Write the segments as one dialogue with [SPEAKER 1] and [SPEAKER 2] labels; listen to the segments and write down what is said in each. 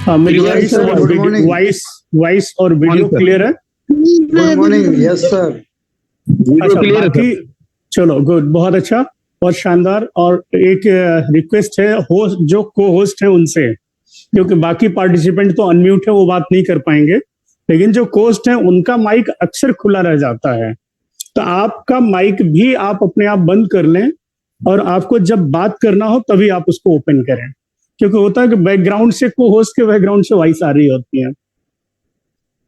[SPEAKER 1] हाँ, मेरी
[SPEAKER 2] Yes, sir. Good morning.
[SPEAKER 1] Voice और वीडियो
[SPEAKER 3] Morning, sir.
[SPEAKER 1] क्लियर है?
[SPEAKER 2] Good morning. Yes, sir.
[SPEAKER 1] अच्छा,
[SPEAKER 3] क्लियर है
[SPEAKER 1] बाकी चलो गुड, बहुत अच्छा, बहुत शानदार। और एक रिक्वेस्ट है होस्ट, जो को होस्ट है उनसे, क्योंकि बाकी पार्टिसिपेंट तो अनम्यूट है, वो बात नहीं कर पाएंगे, लेकिन जो होस्ट है उनका माइक अक्सर खुला रह जाता है, तो आपका माइक भी आप अपने आप बंद कर लें, और आपको जब बात करना हो तभी आप उसको ओपन करें, क्योंकि होता है कि बैकग्राउंड से को होस्ट के बैकग्राउंड से वॉइस आ रही होती है,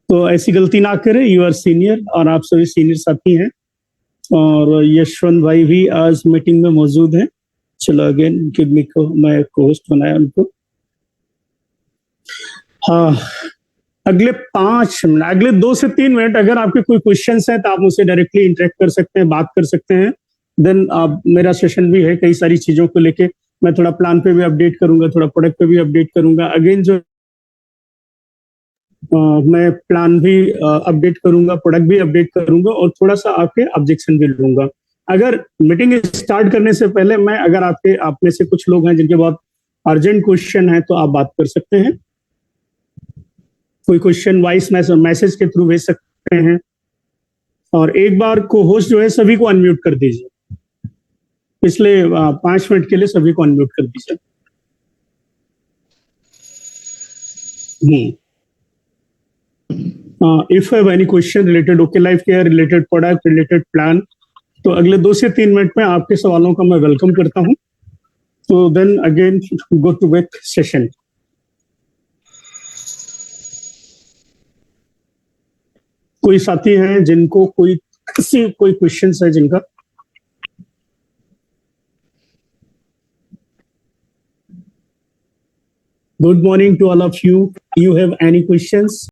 [SPEAKER 1] तो ऐसी गलती ना करें। यू आर सीनियर और आप सभी सीनियर साथी हैं, और यशवंत भाई भी आज मीटिंग में मौजूद हैं। चलो अगेन किडनी को मैं होस्ट बनाया उनको। हाँ, अगले 5 मिनट, अगले 2 से 3 मिनट अगर आपके कोई क्वेश्चंस हैं तो आप मुझसे डायरेक्टली इंटरेक्ट कर सकते हैं, बात कर सकते हैं। देन आप, मेरा सेशन भी है कई सारी चीजों को लेके, मैं थोड़ा प्लान पे भी अपडेट करूंगा, थोड़ा प्रोडक्ट पे भी अपडेट करूंगा। अगेन जो मैं प्लान भी अपडेट करूंगा, प्रोडक्ट भी अपडेट करूंगा, और थोड़ा सा आपके ऑब्जेक्शन भी लूंगा। अगर मीटिंग स्टार्ट करने से पहले मैं, अगर आप में से कुछ लोग हैं जिनके बहुत अर्जेंट क्वेश्चन है, तो आप बात कर सकते हैं। कोई क्वेश्चन वॉइस मैसेज के थ्रू भेज सकते हैं, और एक बार को होस्ट जो है सभी को अनम्यूट कर दीजिए। पिछले 5 मिनट के लिए सभी को अनम्यूट कर दीजिए। If have any question related okay life care, related product, related plan, तो अगले 2 से 3 मिनट में आपके सवालों का मैं वेलकम करता हूं। तो then again go to back session. कोई साथी हैं जिनको कोई क्वेश्चन है जिनका? Good morning to all of you. You have any questions?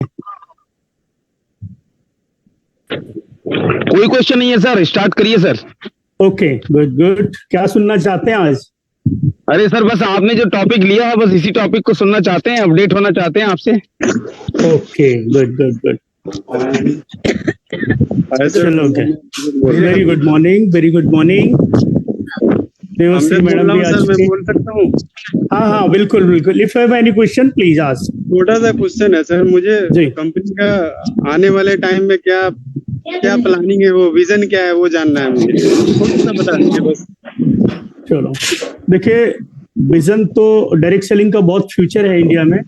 [SPEAKER 3] कोई क्वेश्चन नहीं है सर, स्टार्ट करिए सर।
[SPEAKER 1] Okay, good good. क्या सुनना चाहते हैं आज?
[SPEAKER 3] अरे सर, बस आपने जो टॉपिक लिया है, बस इसी टॉपिक को सुनना चाहते हैं, अपडेट होना चाहते हैं आपसे।
[SPEAKER 1] Okay, good good good. चलो, okay, very good morning, very good morning. Devshree madam भी आज
[SPEAKER 4] मैं बोल सकता हूँ?
[SPEAKER 1] हाँ हाँ, बिल्कुल बिल्कुल। If have any question please ask.
[SPEAKER 4] छोटा सा क्वेश्चन है सर, मुझे कंपनी का आने वाले टाइम में क्या प्लानिंग है, वो विजन क्या है, वो जानना है मुझे, थोड़ा सा बता दीजिए बस।
[SPEAKER 1] चलो, देखिए, विजन तो डायरेक्ट सेलिंग का बहुत फ्यूचर है इंडिया में।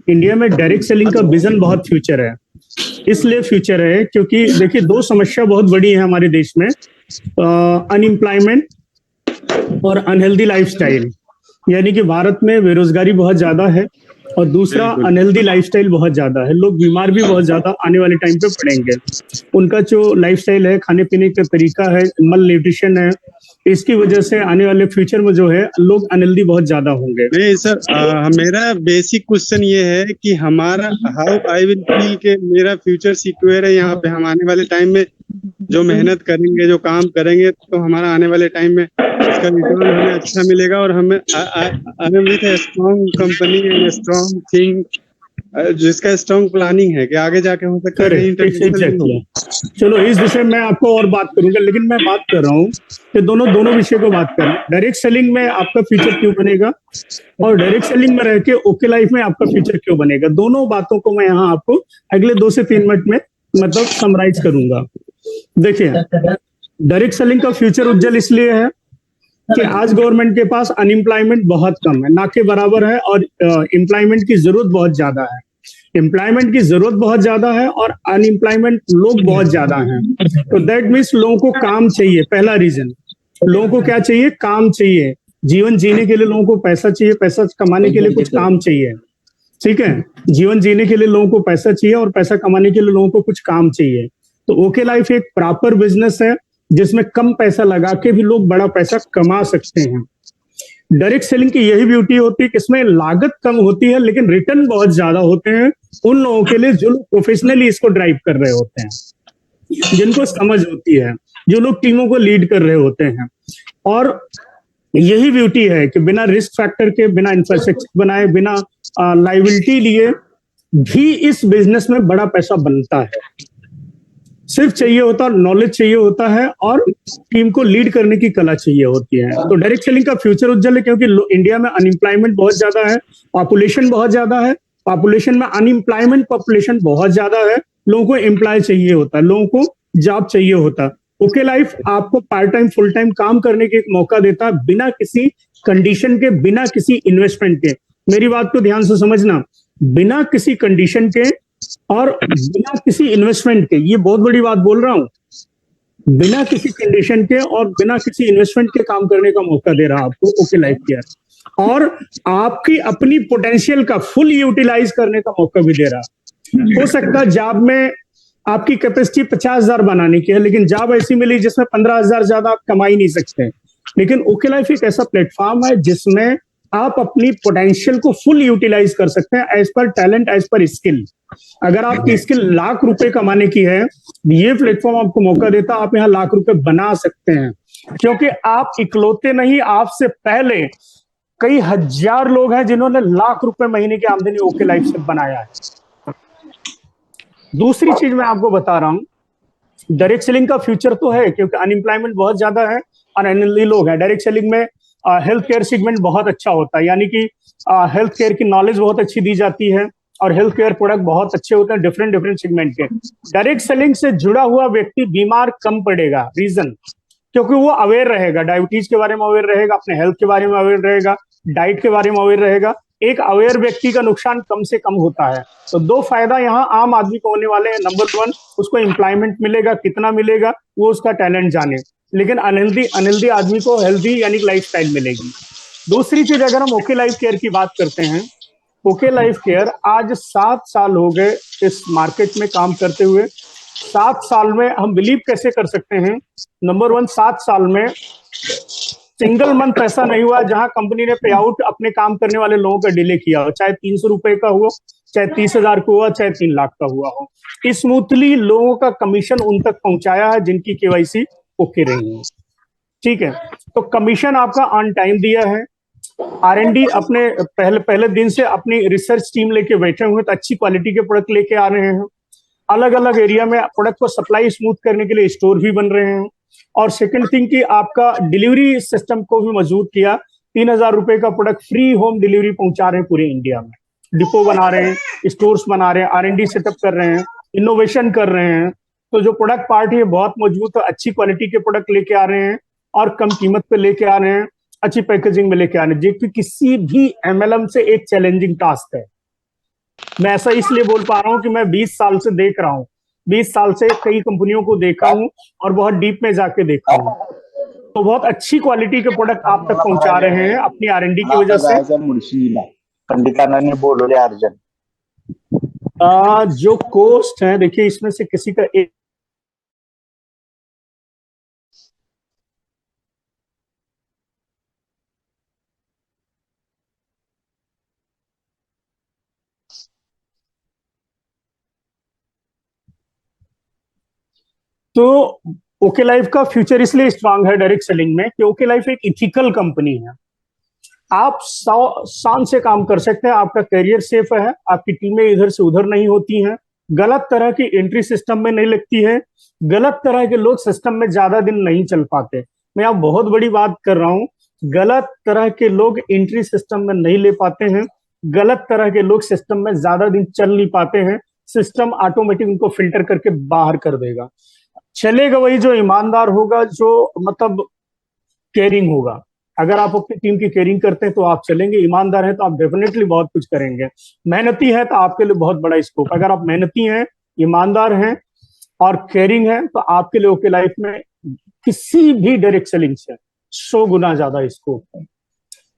[SPEAKER 1] इंडिया में डायरेक्ट सेलिंग का विजन बहुत फ्यूचर है। इसलिए फ्यूचर है क्योंकि देखिए, 2 समस्या बहुत बड़ी है हमारे देश में, अनएम्प्लॉयमेंट और अनहेल्दी लाइफस्टाइल। यानी कि भारत में बेरोजगारी बहुत ज्यादा है, और दूसरा अनहेल्दी लाइफस्टाइल बहुत ज्यादा है। लोग बीमार भी बहुत ज्यादा आने वाले टाइम पे पड़ेंगे। उनका जो लाइफस्टाइल है, खाने पीने का तरीका है, मल न्यूट्रिशन है, इसकी वजह से आने वाले फ्यूचर में जो है लोग अनहेल्दी बहुत ज्यादा होंगे।
[SPEAKER 4] नहीं सर, मेरा बेसिक क्वेश्चन ये है कि हमारा हाउ आई विल फील के मेरा फ्यूचर सिक्योर है यहाँ पे। हम आने वाले टाइम में जो मेहनत करेंगे, जो काम करेंगे, तो हमारा आने वाले टाइम में उसका रिटर्न हमें अच्छा मिलेगा, और हमें with a strong company and strong thing, जिसका स्ट्रॉन्ग प्लानिंग है कि आगे जाके हो सकता है
[SPEAKER 1] इंटरनेशनल। चलो, इस विषय में आपको और बात करूंगा, लेकिन मैं बात कर रहा हूँ कि दोनों विषय को बात करें। डायरेक्ट सेलिंग में आपका फ्यूचर क्यों बनेगा, और डायरेक्ट सेलिंग में रह के ओके लाइफ में आपका फ्यूचर क्यों बनेगा, दोनों बातों को मैं यहाँ आपको अगले 2 से 3 मिनट में मतलब समराइज करूंगा। देखिए, डायरेक्ट सेलिंग का फ्यूचर उज्जवल इसलिए है कि आज गवर्नमेंट के पास अनएम्प्लॉयमेंट बहुत कम है, ना के बराबर है, और एम्प्लॉयमेंट की जरूरत बहुत ज्यादा है। एम्प्लॉयमेंट की जरूरत बहुत ज्यादा है और अनएम्प्लॉयमेंट लोग बहुत ज्यादा हैं। तो दैट मीन्स लोगों को काम चाहिए। पहला रीजन, लोगों को क्या चाहिए? काम चाहिए। जीवन जीने के लिए लोगों को पैसा चाहिए, पैसा कमाने के लिए कुछ काम चाहिए। ठीक है, जीवन जीने के लिए लोगों को पैसा चाहिए, और पैसा कमाने के लिए लोगों को कुछ काम चाहिए। तो ओके लाइफ एक प्रॉपर बिजनेस है जिसमें कम पैसा लगा के भी लोग बड़ा पैसा कमा सकते हैं। डायरेक्ट सेलिंग की यही ब्यूटी होती है कि इसमें लागत कम होती है, लेकिन रिटर्न बहुत ज्यादा होते हैं उन लोगों के लिए जो लोग प्रोफेशनली इसको ड्राइव कर रहे होते हैं, जिनको समझ होती है, जो लोग टीमों को लीड कर रहे होते हैं। और यही ब्यूटी है कि बिना रिस्क फैक्टर के, बिना इंफ्रास्ट्रक्चर बनाए, बिना लायबिलिटी लिए भी इस बिजनेस में बड़ा पैसा बनता है। सिर्फ चाहिए होता, नॉलेज चाहिए होता है, और टीम को लीड करने की कला चाहिए होती है। तो डायरेक्ट सेलिंग का फ्यूचर उज्जवल है क्योंकि इंडिया में अनएम्प्लॉयमेंट बहुत ज्यादा है, पॉपुलेशन बहुत ज्यादा है, पॉपुलेशन में अनएम्प्लॉयमेंट पॉपुलेशन बहुत ज्यादा है, लोगों को एम्प्लॉय चाहिए होता है, लोगों को जॉब चाहिए होता है। ओके लाइफ आपको पार्ट टाइम फुल टाइम काम करने के एक मौका देता है, बिना किसी कंडीशन के, बिना किसी इन्वेस्टमेंट के। मेरी बात को ध्यान से समझना, बिना किसी कंडीशन के और बिना किसी इन्वेस्टमेंट के, ये बहुत बड़ी बात बोल रहा हूं, बिना किसी कंडीशन के और बिना किसी इन्वेस्टमेंट के काम करने का मौका दे रहा है आपको ओके लाइफ केयर, और आपकी अपनी पोटेंशियल का फुल यूटिलाइज करने का मौका भी दे रहा है। हो सकता है जॉब में आपकी कैपेसिटी 50,000 बनाने की है, लेकिन जॉब ऐसी मिली जिसमें 15,000 ज्यादा आप कमा ही नहीं सकते, लेकिन ओके लाइफ एक ऐसा प्लेटफॉर्म है जिसमें आप अपनी पोटेंशियल को फुल यूटिलाइज कर सकते हैं as per talent, as per skill. अगर आपकी स्किल लाख रुपए कमाने की है, ये प्लेटफॉर्म आपको मौका देता है, आप यहाँ लाख रुपए बना सकते हैं, क्योंकि आप इकलौते नहीं, आपसे पहले कई हजार लोग हैं जिन्होंने लाख रुपए महीने की आमदनी ओके लाइफ से बनाया है। दूसरी चीज मैं आपको बता रहा हूं, डायरेक्ट सेलिंग का फ्यूचर तो है, क्योंकि अनएम्प्लॉयमेंट बहुत ज्यादा है और अनएम्प्लॉयड लोग हैं। डायरेक्ट सेलिंग में हेल्थ केयर सेगमेंट बहुत अच्छा होता है, यानी कि हेल्थ केयर की नॉलेज बहुत अच्छी दी जाती है और हेल्थ केयर प्रोडक्ट बहुत अच्छे होते हैं डिफरेंट डिफरेंट सेगमेंट के। डायरेक्ट सेलिंग से जुड़ा हुआ व्यक्ति बीमार कम पड़ेगा, रीजन क्योंकि वो अवेयर रहेगा, डायबिटीज के बारे में अवेयर रहेगा, अपने हेल्थ के बारे में अवेयर रहेगा, डाइट के बारे में अवेयर रहेगा। एक अवेयर व्यक्ति का नुकसान कम से कम होता है। तो दो फायदा यहाँ आम आदमी को होने वाले हैं। नंबर 1, उसको एम्प्लॉयमेंट मिलेगा, कितना मिलेगा वो उसका टैलेंट जाने, लेकिन अनहेल्दी आदमी को हेल्दी यानी लाइफस्टाइल मिलेगी। दूसरी चीज, अगर हम ओके लाइफ केयर की बात करते हैं, ओके लाइफ केयर आज 7 साल हो गए इस मार्केट में काम करते हुए। 7 साल में हम बिलीव कैसे कर सकते हैं, नंबर 1, 7 साल में सिंगल मंथ ऐसा नहीं हुआ जहां कंपनी ने पे आउट अपने काम करने वाले लोगों का डिले किया हो, चाहे 300 रुपए का हो, चाहे 30,000 का हुआ, चाहे 3 लाख का हुआ हो। स्मूथली लोगों का कमीशन उन तक पहुंचाया है जिनकी केवाईसी ओके रही है। ठीक है, तो कमीशन आपका ऑन टाइम दिया है। R&D अपने पहले दिन से अपनी रिसर्च टीम लेके बैठे हुए, तो अच्छी क्वालिटी के प्रोडक्ट लेके आ रहे हैं। अलग अलग एरिया में प्रोडक्ट को सप्लाई स्मूथ करने के लिए स्टोर भी बन रहे हैं। और सेकंड थिंग कि आपका डिलीवरी सिस्टम को भी मजबूत किया। 3,000 रुपए का प्रोडक्ट फ्री होम डिलीवरी पहुंचा रहे हैं पूरे इंडिया में। डिपो बना रहे हैं, स्टोर्स बना रहे हैं, R&D सेटअप कर रहे हैं, इनोवेशन कर रहे हैं। तो जो प्रोडक्ट पार्ट है बहुत मजबूत है, अच्छी क्वालिटी के प्रोडक्ट लेके आ रहे हैं और कम कीमत पे लेके आ रहे हैं, अच्छी पैकेजिंग में लेके आ रहे हैं, जो कि किसी भी MLM से एक चैलेंजिंग टास्क है। मैं ऐसा इसलिए बोल पा रहा हूं कि मैं 20 साल से देख रहा हूं, 20 साल से कई कंपनियों को देखा हूं और बहुत डीप में जाके देखा हूं। तो बहुत अच्छी क्वालिटी के प्रोडक्ट आप तक पहुंचा रहे हैं अपनी R&D की वजह से।
[SPEAKER 5] पंडितांनी बोलवले अर्जन।
[SPEAKER 1] जो कोस्ट है, देखिए इसमें से किसी का एक तो ओके लाइफ का फ्यूचर इसलिए स्ट्रांग है डायरेक्ट सेलिंग में कि ओके लाइफ एक इथिकल कंपनी है। आप शान से काम कर सकते हैं, आपका करियर सेफ है, आपकी टीमें इधर से उधर नहीं होती हैं, गलत तरह की एंट्री सिस्टम में नहीं लगती है, गलत तरह के लोग सिस्टम में ज्यादा दिन नहीं चल पाते। मैं आप बहुत बड़ी बात कर रहा हूं, गलत तरह के लोग एंट्री सिस्टम में नहीं ले पाते हैं, गलत तरह के लोग सिस्टम में ज्यादा दिन चल नहीं पाते हैं। सिस्टम ऑटोमेटिक उनको फिल्टर करके बाहर कर देगा। चलेगा वही जो ईमानदार होगा, जो मतलब केयरिंग होगा। अगर आप अपनी टीम की केयरिंग करते हैं तो आप चलेंगे, ईमानदार हैं तो आप डेफिनेटली बहुत कुछ करेंगे, मेहनती है तो आपके लिए बहुत बड़ा स्कोप। अगर आप मेहनती हैं, ईमानदार हैं और केयरिंग है तो आपके लिए ओके लाइफ में किसी भी डायरेक्ट सेलिंग से 100 गुना ज्यादा स्कोप है।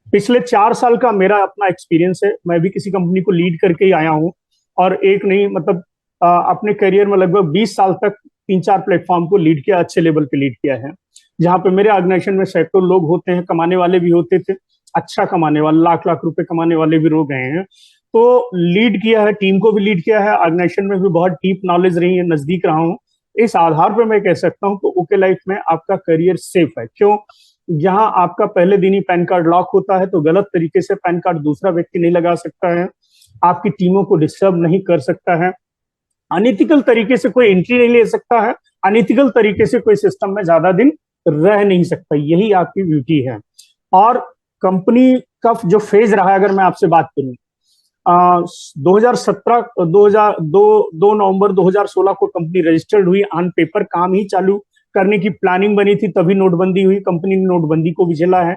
[SPEAKER 1] पिछले 4 साल का मेरा अपना एक्सपीरियंस है, मैं भी किसी कंपनी को लीड करके ही आया हूं और एक नहीं मतलब अपने करियर में लगभग 20 साल तक 3-4 प्लेटफॉर्म को लीड किया, अच्छे लेवल पे लीड किया है, जहां पे मेरे ऑर्गेनाइजेशन में सैकड़ों लोग होते हैं, कमाने वाले भी होते थे, अच्छा कमाने वाले, लाख लाख रुपए कमाने वाले भी लोग गए हैं। तो लीड किया है, टीम को भी लीड किया है, ऑर्गेनाइजेशन में भी बहुत डीप नॉलेज रही है, नजदीक रहा हूँ। इस आधार पर मैं कह सकता हूँ कि ओके लाइफ में आपका करियर सेफ है। क्यों? यहाँ आपका पहले दिन ही पैन कार्ड लॉक होता है, तो गलत तरीके से पैन कार्ड दूसरा व्यक्ति नहीं लगा सकता है, आपकी टीमों को डिस्टर्ब नहीं कर सकता है, अनइथिकल तरीके से कोई एंट्री नहीं ले सकता है, अनइथिकल तरीके से कोई सिस्टम में ज्यादा दिन रह नहीं सकता। यही आपकी ब्यूटी है। और कंपनी का जो फेज रहा है, अगर मैं आपसे बात करूं, 2017 2 नवंबर 2016 को कंपनी रजिस्टर्ड हुई, ऑन पेपर काम ही चालू करने की प्लानिंग बनी थी, तभी नोटबंदी हुई, कंपनी ने नोटबंदी को भी झेला है।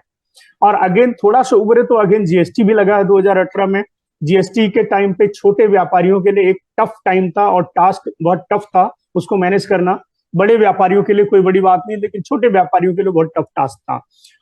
[SPEAKER 1] और अगेन थोड़ा सा उभरे तो अगेन जीएसटी भी लगा है 2018 में। जीएसटी के टाइम पे छोटे व्यापारियों के लिए एक टफ टाइम था और टास्क बहुत टफ था उसको मैनेज करना। बड़े व्यापारियों के लिए कोई बड़ी बात नहीं, लेकिन छोटे व्यापारियों के लिए बहुत टफ टास्क था।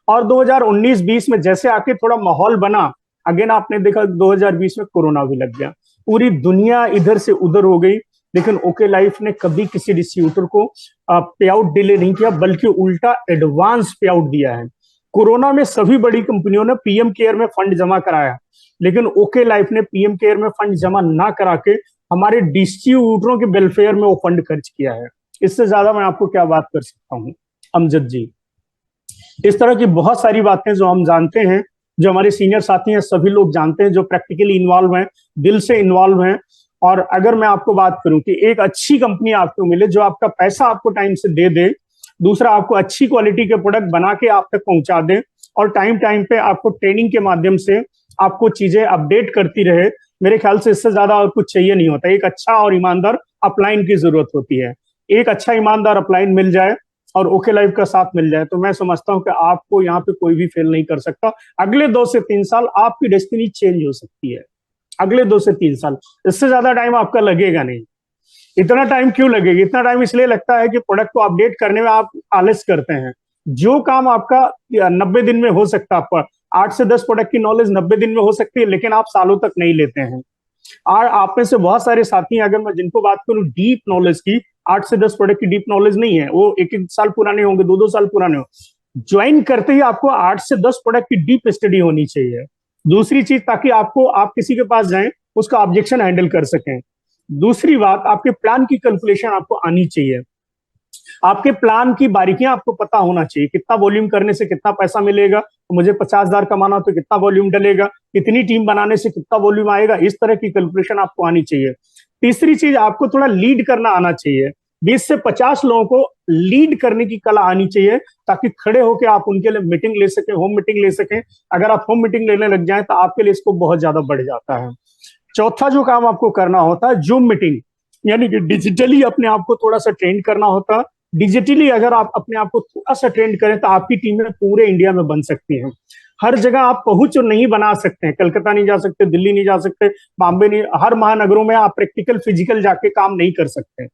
[SPEAKER 1] और 2019-20 में जैसे आके थोड़ा माहौल बना, अगेन आपने देखा 2020 में कोरोना भी लग गया, पूरी दुनिया इधर से उधर हो गई। लेकिन ओके लाइफ ने कभी किसी डिस्ट्रीब्यूटर को पे आउट डिले नहीं किया, बल्कि उल्टा एडवांस पे आउट दिया है। कोरोना में सभी बड़ी कंपनियों ने पीएम केयर में फंड जमा कराया, लेकिन ओके लाइफ ने पीएम केयर में फंड जमा ना करा के हमारे डिस्ट्रीब्यूटरों के वेलफेयर में वो फंड खर्च किया है। इससे ज्यादा मैं आपको क्या बात कर सकता हूँ अमजद जी। इस तरह की बहुत सारी बातें जो हम जानते हैं, जो हमारे सीनियर साथी हैं सभी लोग जानते हैं, जो प्रैक्टिकली इन्वॉल्व हैं, दिल से इन्वॉल्व हैं। और अगर मैं आपको बात करूं कि एक अच्छी कंपनी आपको मिले जो आपका पैसा आपको टाइम से दे दे, दूसरा आपको अच्छी क्वालिटी के प्रोडक्ट बना के आप तक पहुंचा दे, और टाइम टाइम पे आपको ट्रेनिंग के माध्यम से आपको चीजें अपडेट करती रहे, मेरे ख्याल से इससे ज्यादा और कुछ चाहिए नहीं होता। एक अच्छा और ईमानदार अपलाइन की जरूरत होती है। एक अच्छा ईमानदार अपलाइन मिल जाए और ओके लाइफ का साथ मिल जाए तो मैं समझता हूं कि आपको यहाँ पे कोई भी फेल नहीं कर सकता। अगले 2 से 3 साल आपकी डेस्टिनी चेंज हो सकती है, अगले 2 से 3 साल, इससे ज्यादा टाइम आपका लगेगा नहीं। इतना टाइम क्यों लगेगा? इतना टाइम इसलिए लगता है कि प्रोडक्ट को अपडेट करने में आप आलस करते हैं। जो काम आपका 90 दिन में हो सकता है, आपका 8 से 10 प्रोडक्ट की नॉलेज 90 दिन में हो सकती है, लेकिन आप सालों तक नहीं लेते हैं। और आप में से बहुत सारे साथी, अगर मैं जिनको बात करूं डीप नॉलेज की, 8 से 10 प्रोडक्ट की डीप नॉलेज नहीं है, वो 1-1 साल पुराने होंगे, 2-2 साल पुराने हो। ज्वाइन करते ही आपको 8 से 10 प्रोडक्ट की डीप स्टडी होनी चाहिए। दूसरी चीज, ताकि आपको, आप किसी के पास जाएं उसका ऑब्जेक्शन हैंडल कर सकें। दूसरी बात, आपके प्लान की कैलकुलेशन आपको आनी चाहिए। आपके प्लान की बारीकियां आपको पता होना चाहिए। कितना वॉल्यूम करने से कितना पैसा मिलेगा, तो मुझे 50,000 कमाना तो कितना वॉल्यूम डलेगा, कितनी टीम बनाने से कितना वॉल्यूम आएगा, इस तरह की कैलकुलेशन आपको आनी चाहिए। तीसरी चीज, आपको थोड़ा लीड करना आना चाहिए। 20 से 50 लोगों को लीड करने की कला आनी चाहिए, ताकि खड़े होकर आप उनके लिए मीटिंग ले सकें, होम मीटिंग ले सकें। अगर आप होम मीटिंग लेने लग जाएं तो आपके लिए इसको बहुत ज्यादा बढ़ जाता है। चौथा जो काम आपको करना होता है, जूम मीटिंग, यानी कि डिजिटली अपने आप को थोड़ा सा ट्रेंड करना होता है। डिजिटली अगर आप अपने आप को थोड़ा सा ट्रेंड करें तो आपकी टीमें पूरे इंडिया में बन सकती हैं। हर जगह आप पहुंच नहीं बना सकते हैं, कलकत्ता नहीं जा सकते, दिल्ली नहीं जा सकते, बॉम्बे नहीं, हर महानगरों में आप प्रैक्टिकल फिजिकल जाके काम नहीं कर सकते।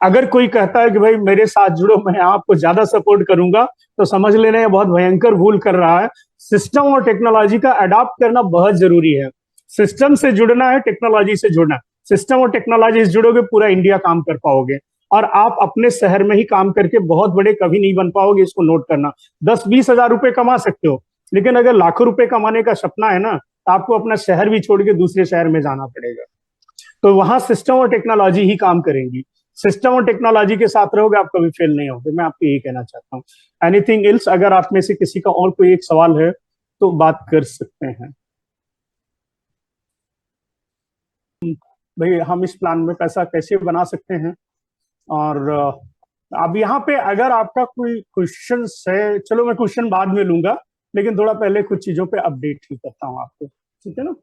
[SPEAKER 1] अगर कोई कहता है कि भाई मेरे साथ जुड़ो, मैं आपको ज्यादा सपोर्ट करूंगा, तो समझ लेना ये बहुत भयंकर भूल कर रहा है। सिस्टम और टेक्नोलॉजी का अडॉप्ट करना बहुत जरूरी है। सिस्टम से जुड़ना है, टेक्नोलॉजी से जुड़ना है। सिस्टम और टेक्नोलॉजी से जुड़ोगे, पूरा इंडिया काम कर पाओगे। और आप अपने शहर में ही काम करके बहुत बड़े कभी नहीं बन पाओगे, इसको नोट करना। 10-20 हजार रुपए कमा सकते हो, लेकिन अगर लाखों रुपए कमाने का सपना है ना, तो आपको अपना शहर भी छोड़ के दूसरे शहर में जाना पड़ेगा। तो वहां सिस्टम और टेक्नोलॉजी ही काम करेंगी। सिस्टम और टेक्नोलॉजी के साथ रहोगे, आप कभी फेल नहीं होगे। मैं आपको यही कहना चाहता हूँ। Anything else? अगर आप में से किसी का और कोई एक सवाल है तो बात कर सकते हैं। भाई हम इस प्लान में पैसा कैसे बना सकते हैं? और अब यहाँ पे अगर आपका कोई क्वेश्चन है, चलो मैं क्वेश्चन बाद में लूंगा, लेकिन थोड़ा पहले कुछ चीजों पे अपडेट ही करता हूँ आपको, ठीक है ना?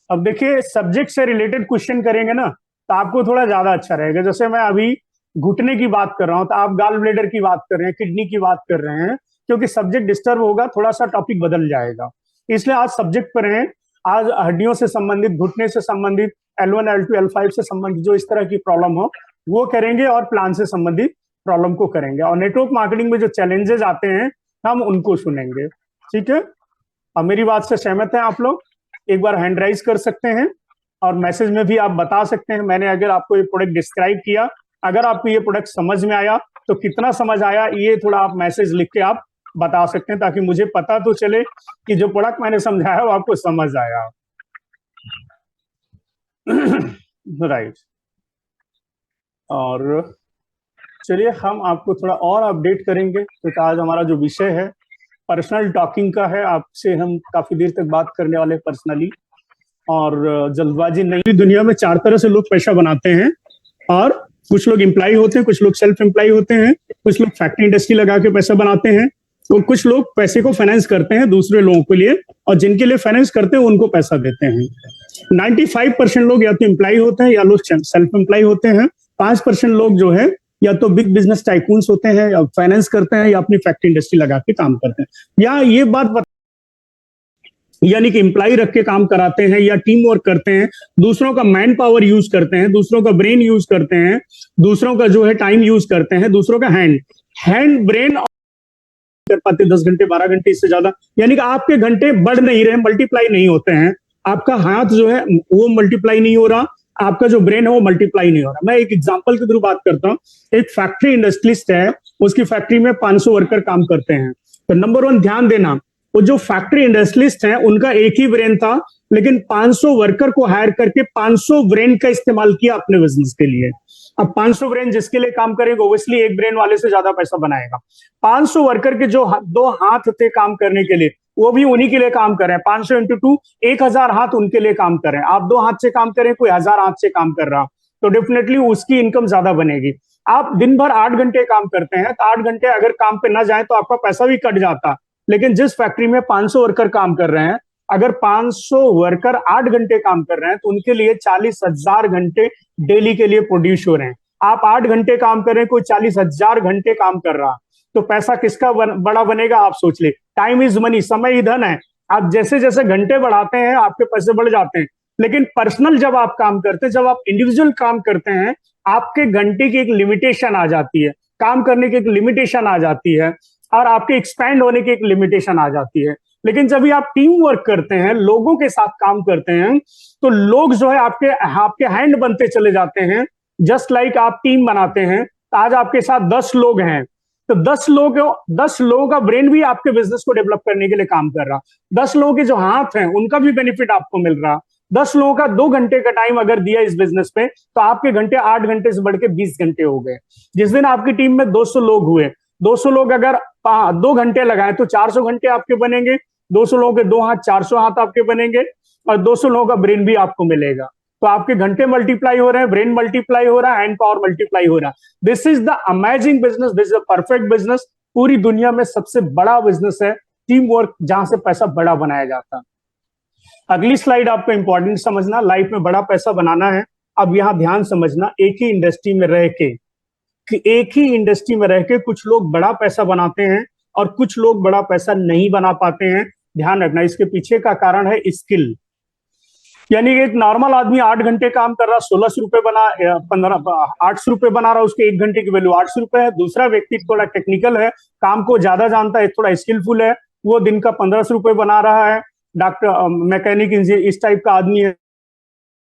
[SPEAKER 1] अब देखिए, सब्जेक्ट से रिलेटेड क्वेश्चन करेंगे ना तो आपको थोड़ा ज्यादा अच्छा रहेगा। जैसे मैं अभी घुटने की बात कर रहा हूँ, तो आप गाल ब्लेडर की बात कर रहे हैं, किडनी की बात कर रहे हैं, क्योंकि सब्जेक्ट डिस्टर्ब होगा, थोड़ा सा टॉपिक बदल जाएगा। इसलिए आज सब्जेक्ट पर हैं, आज हड्डियों से संबंधित, घुटने से संबंधित, L1, L2, L5 से संबंधित जो इस तरह की प्रॉब्लम हो वो करेंगे, और प्लान से संबंधित प्रॉब्लम को करेंगे। और नेटवर्क मार्केटिंग में जो चैलेंजेस आते हैं हम उनको सुनेंगे, ठीक है? अब मेरी बात से सहमत हैं आप लोग? एक बार हैंड राइज कर सकते हैं और मैसेज में भी आप बता सकते हैं। मैंने अगर आपको ये प्रोडक्ट डिस्क्राइब किया, अगर आपको ये प्रोडक्ट समझ में आया तो कितना समझ आया, ये थोड़ा आप मैसेज लिख के आप बता सकते हैं, ताकि मुझे पता तो चले कि जो प्रोडक्ट मैंने समझाया वो आपको समझ आया। राइट। और चलिए हम आपको थोड़ा और अपडेट करेंगे, क्योंकि आज हमारा जो विषय है पर्सनल टॉकिंग का है। आपसे हम काफी देर तक बात करने वाले पर्सनली, और जल्दबाजी नहीं। दुनिया में 4 तरह से लोग पैसा बनाते हैं, और कुछ लोग एम्प्लॉय होते हैं, कुछ लोग सेल्फ एम्प्लॉय होते हैं, कुछ लोग फैक्ट्री इंडस्ट्री लगा के पैसा बनाते हैं, तो कुछ लोग पैसे को फाइनेंस करते हैं दूसरे लोगों के लिए, और जिनके लिए फाइनेंस करते हैं उनको पैसा देते हैं। 95% लोग या तो एम्प्लॉय होते हैं या लोग सेल्फ एम्प्लॉय होते हैं। 5% लोग जो है या तो बिग बिजनेस टाइकून्स होते हैं, या फाइनेंस करते हैं, या अपनी फैक्ट्री इंडस्ट्री लगा के काम करते हैं। या ये बात यानी कि एम्प्लॉय रख के काम कराते हैं, या टीम वर्क करते हैं, दूसरों का मैन पावर यूज करते हैं, दूसरों का ब्रेन यूज करते हैं, दूसरों का जो है टाइम यूज करते हैं, दूसरों का हैंड ब्रेन कर पाते 10 घंटे 12 घंटे इससे ज्यादा। यानी कि आपके घंटे बढ़ नहीं रहे, मल्टीप्लाई नहीं होते हैं। आपका हाथ जो है वो मल्टीप्लाई नहीं हो रहा, आपका जो ब्रेन है वो मल्टीप्लाई नहीं हो रहा। मैं एक एग्जांपल के थ्रू बात करता हूँ। एक फैक्ट्री इंडस्ट्रियलिस्ट है, उसकी फैक्ट्री में 500 वर्कर काम करते हैं। तो नंबर 1 ध्यान देना, वो जो फैक्ट्री इंडस्ट्रियलिस्ट है उनका एक ही ब्रेन था, लेकिन 500 वर्कर को हायर करके 500 ब्रेन का इस्तेमाल किया अपने बिजनेस के लिए। अब 500 ब्रेन जिसके लिए काम करेगा ओब्वियसली एक ब्रेन वाले से ज्यादा पैसा बनाएगा। 500 वर्कर के जो 2 हाथ थे काम करने के लिए, वो भी उन्हीं के लिए काम कर रहे हैं। 500 × 2 1000 हाथ उनके लिए काम कर रहे हैं। आप 2 हाथ से काम करें, कोई 1000 हाथ से काम कर रहा, तो डेफिनेटली उसकी इनकम ज्यादा बनेगी। आप दिन भर 8 घंटे काम करते हैं, तो 8 घंटे अगर काम पे ना जाए तो आपका पैसा भी कट जाता। लेकिन जिस फैक्ट्री में 500 वर्कर काम कर रहे हैं, अगर 500 वर्कर 8 घंटे काम कर रहे हैं तो उनके लिए 40,000 घंटे डेली के लिए प्रोड्यूस हो रहे हैं। आप 8 घंटे काम कर रहे हैं, कोई 40,000 घंटे काम कर रहा, तो पैसा किसका बड़ा बनेगा आप सोच ले। टाइम इज मनी, समय ही धन है। आप जैसे जैसे घंटे बढ़ाते हैं आपके पैसे बढ़ जाते हैं। लेकिन पर्सनल जब आप काम करते हैं, जब आप इंडिविजुअल काम करते हैं, आपके घंटे की एक लिमिटेशन आ जाती है, काम करने की एक लिमिटेशन आ जाती है, और आपके एक्सपैंड होने की एक लिमिटेशन आ जाती है। लेकिन जब भी आप टीम वर्क करते हैं, लोगों के साथ काम करते हैं, तो लोग जो है आपके हैंड बनते चले जाते हैं। जस्ट लाइक आप टीम बनाते हैं, आज आपके साथ 10 लोग हैं, तो 10 लोगों का ब्रेन भी आपके बिजनेस को डेवलप करने के लिए काम कर रहा। 10 लोगों के जो हाथ हैं उनका भी बेनिफिट आपको मिल रहा। 10 लोगों का 2 घंटे का टाइम अगर दिया इस बिजनेस पे, तो आपके घंटे 8 घंटे से बढ़ के 20 घंटे हो गए। जिस दिन आपकी टीम में 200 लोग हुए, 200 लोग अगर 2 घंटे लगाए तो 400 घंटे आपके बनेंगे। 200 लोगों के 2 हाथ 400 हाथ आपके बनेंगे, और 200 लोगों का ब्रेन भी आपको मिलेगा। तो आपके घंटे मल्टीप्लाई हो रहे हैं, ब्रेन मल्टीप्लाई हो रहा है, हैंड पावर मल्टीप्लाई हो रहा है। This is the amazing business, this is the perfect business. पूरी दुनिया में सबसे बड़ा बिजनेस है टीम वर्क, जहां से पैसा बड़ा बनाया जाता है। अगली स्लाइड आपको इंपॉर्टेंट समझना, लाइफ में बड़ा पैसा बनाना है। अब यहां ध्यान समझना, एक ही इंडस्ट्री में रह के कुछ लोग बड़ा पैसा बनाते हैं और कुछ लोग बड़ा पैसा नहीं बना पाते हैं। ध्यान रखना, इसके पीछे का कारण है स्किल। यानी एक नॉर्मल आदमी 8 घंटे काम कर रहा, 1600 रुपए बना, 800 रुपए बना रहा, उसके 1 घंटे की वैल्यू 800 रुपए है। दूसरा व्यक्ति थोड़ा टेक्निकल है, काम को ज्यादा जानता है, थोड़ा स्किलफुल है, वो दिन का 1500 रुपए बना रहा है। डॉक्टर, मैकेनिक, इंजीनियर, इस टाइप का आदमी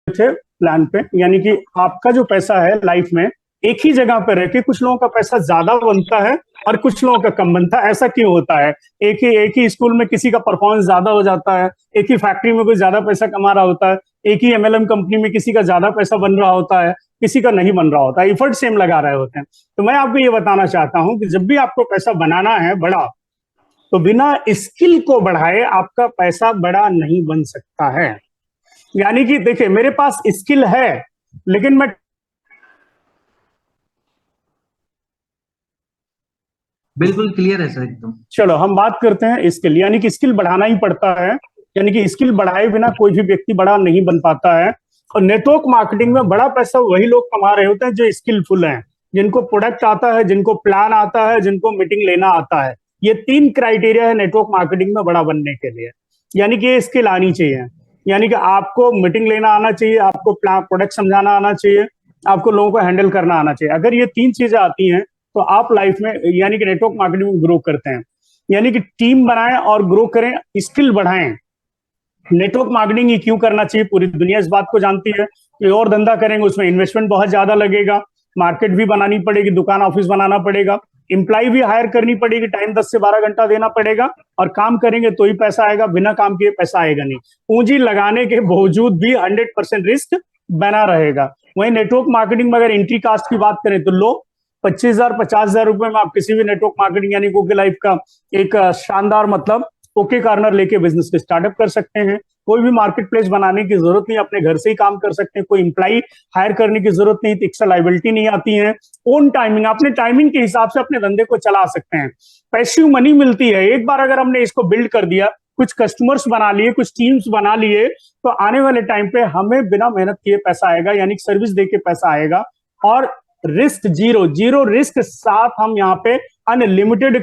[SPEAKER 1] थे प्लान पे। यानी कि आपका जो पैसा है लाइफ में, एक ही जगह पर रह के कुछ लोगों का पैसा ज्यादा बनता है और कुछ लोगों का कम बनता है। ऐसा क्यों होता है? एक ही स्कूल में किसी का परफॉर्मेंस ज्यादा हो जाता है, एक ही फैक्ट्री में कोई ज्यादा पैसा कमा रहा होता है, एक ही MLM कंपनी में किसी का ज्यादा पैसा बन रहा होता है, किसी का नहीं बन रहा होता है, एफर्ट सेम लगा रहे होते हैं। तो मैं आपको ये बताना चाहता हूं कि जब भी आपको पैसा बनाना है बड़ा, तो बिना स्किल को बढ़ाए आपका पैसा बड़ा नहीं बन सकता है। यानी कि देखिए, मेरे पास स्किल है लेकिन मैं
[SPEAKER 6] बिल्कुल क्लियर है सर एकदम।
[SPEAKER 1] चलो हम बात करते हैं स्किल। यानी कि स्किल बढ़ाना ही पड़ता है, यानी कि स्किल बढ़ाए बिना कोई भी व्यक्ति बड़ा नहीं बन पाता है। और नेटवर्क मार्केटिंग में बड़ा पैसा वही लोग कमा रहे होते हैं जो स्किलफुल हैं, जिनको प्रोडक्ट आता है, जिनको प्लान आता है, जिनको मीटिंग लेना आता है। ये 3 क्राइटेरिया है नेटवर्क मार्केटिंग में बड़ा बनने के लिए। यानी कि ये स्किल आनी चाहिए, यानी कि आपको मीटिंग लेना आना चाहिए, आपको प्रोडक्ट समझाना आना चाहिए, आपको लोगों को हैंडल करना आना चाहिए। अगर ये 3 चीजें आती हैं तो आप लाइफ में यानी कि नेटवर्क मार्केटिंग में ग्रो करते हैं। यानी कि टीम बनाएं और ग्रो करें, स्किल बढ़ाएं। नेटवर्क मार्केटिंग ही क्यों करना चाहिए, पूरी दुनिया इस बात को जानती है कि और धंधा करेंगे उसमें इन्वेस्टमेंट बहुत ज्यादा लगेगा, मार्केट भी बनानी पड़ेगी, दुकान ऑफिस बनाना पड़ेगा, एम्प्लॉय भी हायर करनी पड़ेगी, टाइम 10 से 12 घंटा देना पड़ेगा, और काम करेंगे तो ही पैसा आएगा, बिना काम किए पैसा आएगा नहीं। पूंजी लगाने के बावजूद भी 100% रिस्क बना रहेगा। वहीं नेटवर्क मार्केटिंग में अगर एंट्री कास्ट की बात करें तो लो 25,000 50,000 रुपए में आप किसी भी नेटवर्क मार्केटिंग यानी गूगल लाइफ का एक शानदार मतलब ओके कार्नर लेके बिजनेस को स्टार्टअप कर सकते हैं। कोई भी मार्केट प्लेस बनाने की जरूरत नहीं, अपने घर से ही काम कर सकते हैं। कोई एम्प्लॉय हायर करने की जरूरत नहीं, एक्स्ट्रा लाइबिलिटी नहीं आती है। ओन टाइमिंग, अपने टाइमिंग के हिसाब से अपने धंधे को चला सकते हैं। पैसिव मनी मिलती है। एक बार अगर हमने इसको बिल्ड कर दिया, कुछ कस्टमर्स बना लिए, कुछ टीम्स बना लिए, तो आने वाले टाइम पे हमें बिना मेहनत किए पैसा आएगा, यानी सर्विस देके पैसा आएगा। और रिस्क जीरो, जीरो रिस्क साथ हम यहाँ पे अनलिमिटेड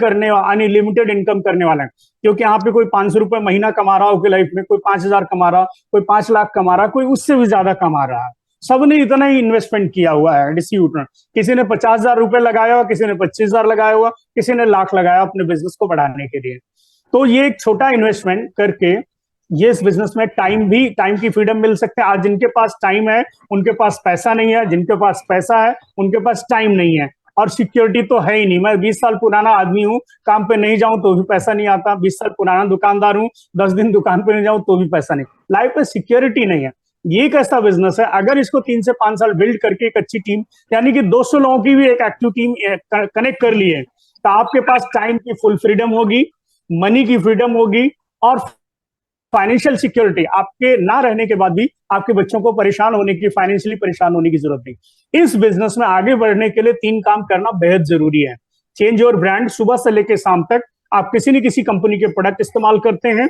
[SPEAKER 1] इनकम करने वाले हैं। क्योंकि यहाँ पे कोई 500 रुपए महीना कमा रहा हो कि लाइफ में, कोई 5,000 कमा रहा, कोई 5 लाख कमा रहा, कोई उससे भी ज्यादा कमा रहा है। सबने इतना ही इन्वेस्टमेंट किया हुआ है डिस्ट्रीब्यूटर। किसी ने 50,000 रुपए लगाया हुआ, किसी ने 25,000 लगाया हुआ, किसी ने लाख लगाया अपने बिजनेस को बढ़ाने के लिए। तो ये एक छोटा इन्वेस्टमेंट करके ये इस बिजनेस में टाइम की फ्रीडम मिल सकते हैं। आज जिनके पास टाइम है उनके पास पैसा नहीं है, जिनके पास पैसा है उनके पास टाइम नहीं है। और सिक्योरिटी तो है ही नहीं। मैं 20 साल पुराना आदमी हूँ, काम पे नहीं जाऊं तो भी पैसा नहीं आता। 20 साल पुराना दुकानदार हूँ, 10 दिन दुकान पे नहीं जाऊं तो भी पैसा नहीं। लाइफ में सिक्योरिटी नहीं है। ये एक ऐसा बिजनेस है, अगर इसको 3 से 5 साल बिल्ड करके एक अच्छी टीम, यानी कि 200 लोगों की भी एक एक्टिव टीम कनेक्ट कर लिए, तो आपके पास टाइम की फुल फ्रीडम होगी, मनी की फ्रीडम होगी, और फाइनेंशियल सिक्योरिटी। आपके ना रहने के बाद भी आपके बच्चों को परेशान होने की, फाइनेंशियली परेशान होने की जरूरत नहीं। इस बिजनेस में आगे बढ़ने के लिए 3 काम करना बेहद जरूरी है। Change your brand. सुबह से लेकर शाम तक आप किसी न किसी कंपनी के प्रोडक्ट इस्तेमाल करते हैं।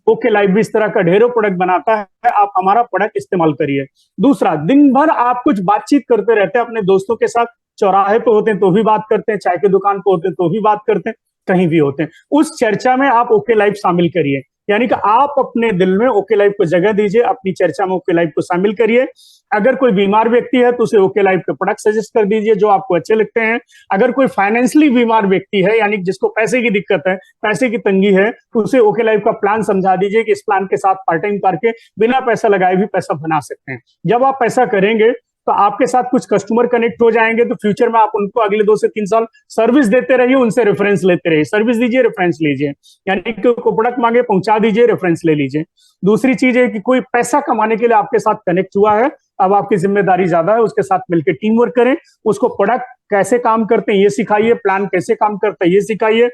[SPEAKER 1] ओके लाइफ भी इस तरह का ढेरों प्रोडक्ट बनाता है, आप हमारा प्रोडक्ट इस्तेमाल करिए। दूसरा, दिन भर आप कुछ बातचीत करते रहते हैं अपने दोस्तों के साथ। चौराहे पे होते हैं तो भी बात करते हैं, चाय की दुकान पे होते हैं तो भी बात करते हैं, कहीं भी होते हैं। उस चर्चा में आप ओके लाइफ शामिल करिए, यानी कि आप अपने दिल में ओके लाइफ को जगह दीजिए, अपनी चर्चा में ओके लाइफ को शामिल करिए। अगर कोई बीमार व्यक्ति है तो उसे ओके लाइफ के प्रोडक्ट सजेस्ट कर दीजिए जो आपको अच्छे लगते हैं। अगर कोई फाइनेंशियली बीमार व्यक्ति है, यानी जिसको पैसे की दिक्कत है, पैसे की तंगी है, तो उसे ओके लाइफ का प्लान समझा दीजिए कि इस प्लान के साथ पार्ट टाइम करके बिना पैसा लगाए भी पैसा बना सकते हैं। जब आप पैसा करेंगे तो आपके साथ कुछ कस्टमर कनेक्ट हो जाएंगे, तो फ्यूचर में आप उनको अगले 2 से 3 साल सर्विस देते रहिए, उनसे रेफरेंस लेते रहिए। सर्विस दीजिए, रेफरेंस लीजिए, यानी कि कोई प्रोडक्ट मांगे पहुंचा दीजिए, रेफरेंस ले लीजिए। दूसरी चीज है कि कोई पैसा कमाने के लिए आपके साथ कनेक्ट हुआ है, अब आपकी जिम्मेदारी ज्यादा है, उसके साथ मिलकर टीम वर्क करें। उसको प्रोडक्ट कैसे काम करते हैं ये सिखाइए, प्लान कैसे काम करता है ये सिखाइए,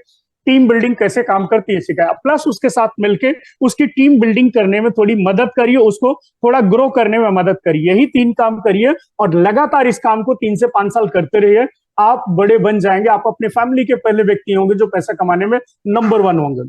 [SPEAKER 1] टीम बिल्डिंग कैसे काम करती है सिखाया। प्लस उसके साथ मिलके उसकी टीम बिल्डिंग करने में थोड़ी मदद करिए, उसको थोड़ा ग्रो करने में मदद करिए। यही 3 काम करिए और लगातार इस काम को 3 से 5 साल करते रहिए। आप बड़े बन जाएंगे, आप अपने फैमिली के पहले व्यक्ति होंगे जो पैसा कमाने में नंबर 1 होंगे।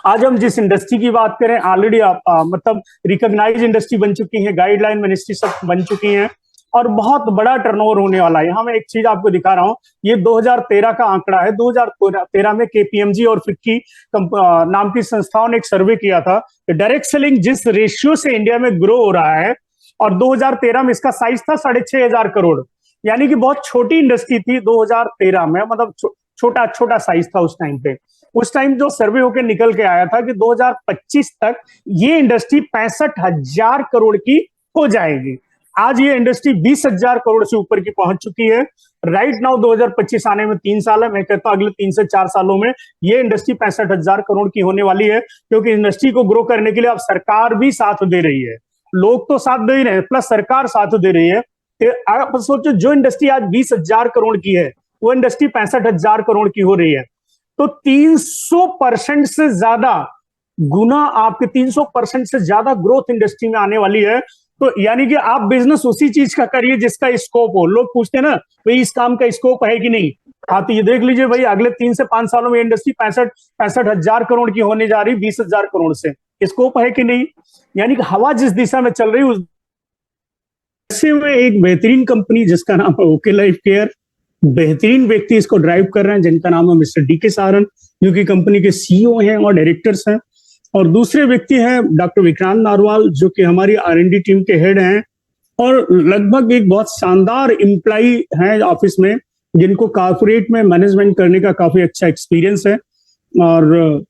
[SPEAKER 1] आज हम जिस इंडस्ट्री की बात करें, ऑलरेडी आप मतलब रिकॉग्नाइज इंडस्ट्री बन चुकी है, गाइडलाइन मिनिस्ट्री सब बन चुकी है और बहुत बड़ा टर्नओवर होने वाला है। यहाँ मैं एक चीज आपको दिखा रहा हूँ, ये 2013 का आंकड़ा है। 2013 में KPMG और फिक्की नाम की संस्थाओं ने एक सर्वे किया था कि डायरेक्ट सेलिंग जिस रेशियो से इंडिया में ग्रो हो रहा है, और 2013 में इसका साइज था 6,500 करोड़, यानी कि बहुत छोटी इंडस्ट्री थी 2013 में, मतलब छोटा साइज था उस टाइम पे। उस टाइम जो सर्वे होकर निकल के आया था कि 2025 तक ये इंडस्ट्री 65,000 करोड़ की हो जाएगी। आज ये इंडस्ट्री 20,000 करोड़ से ऊपर की पहुंच चुकी है। राइट नाउ 2025 आने में 3 साल है। मैं कहता हूं अगले 3 से 4 सालों में ये इंडस्ट्री 65,000 करोड़ की होने वाली है, क्योंकि इंडस्ट्री को ग्रो करने के लिए अब सरकार भी साथ दे रही है। लोग तो साथ दे ही रहे हैं, प्लस सरकार साथ दे रही है। आप सोचो, जो इंडस्ट्री आज 20,000 करोड़ की है वो इंडस्ट्री 65,000 करोड़ की हो रही है, तो 300% से ज्यादा गुना, आपके 300% से ज्यादा ग्रोथ इंडस्ट्री में आने वाली है। तो यानी कि आप बिजनेस उसी चीज का करिए जिसका स्कोप हो। लोग पूछते हैं ना भाई इस काम का स्कोप है कि नहीं, हाँ तो ये देख लीजिए भाई, अगले 3 से 5 सालों में इंडस्ट्री 65,000 करोड़ की होने जा रही, 20,000 करोड़ से। स्कोप है कि नहीं, यानी कि हवा जिस दिशा में चल रही उस ऐसे में एक बेहतरीन कंपनी जिसका नाम है ओके लाइफ केयर, बेहतरीन व्यक्ति इसको ड्राइव कर रहे हैं जिनका नाम है मिस्टर DK सारन, जो कि कंपनी के CEO हैं और डायरेक्टर्स हैं। और दूसरे व्यक्ति हैं डॉक्टर विक्रांत नारवाल, जो कि हमारी R&D टीम के हेड हैं और लगभग एक बहुत शानदार एम्प्लॉय हैं ऑफिस में, जिनको कॉर्पोरेट में मैनेजमेंट करने का काफी अच्छा एक्सपीरियंस है, और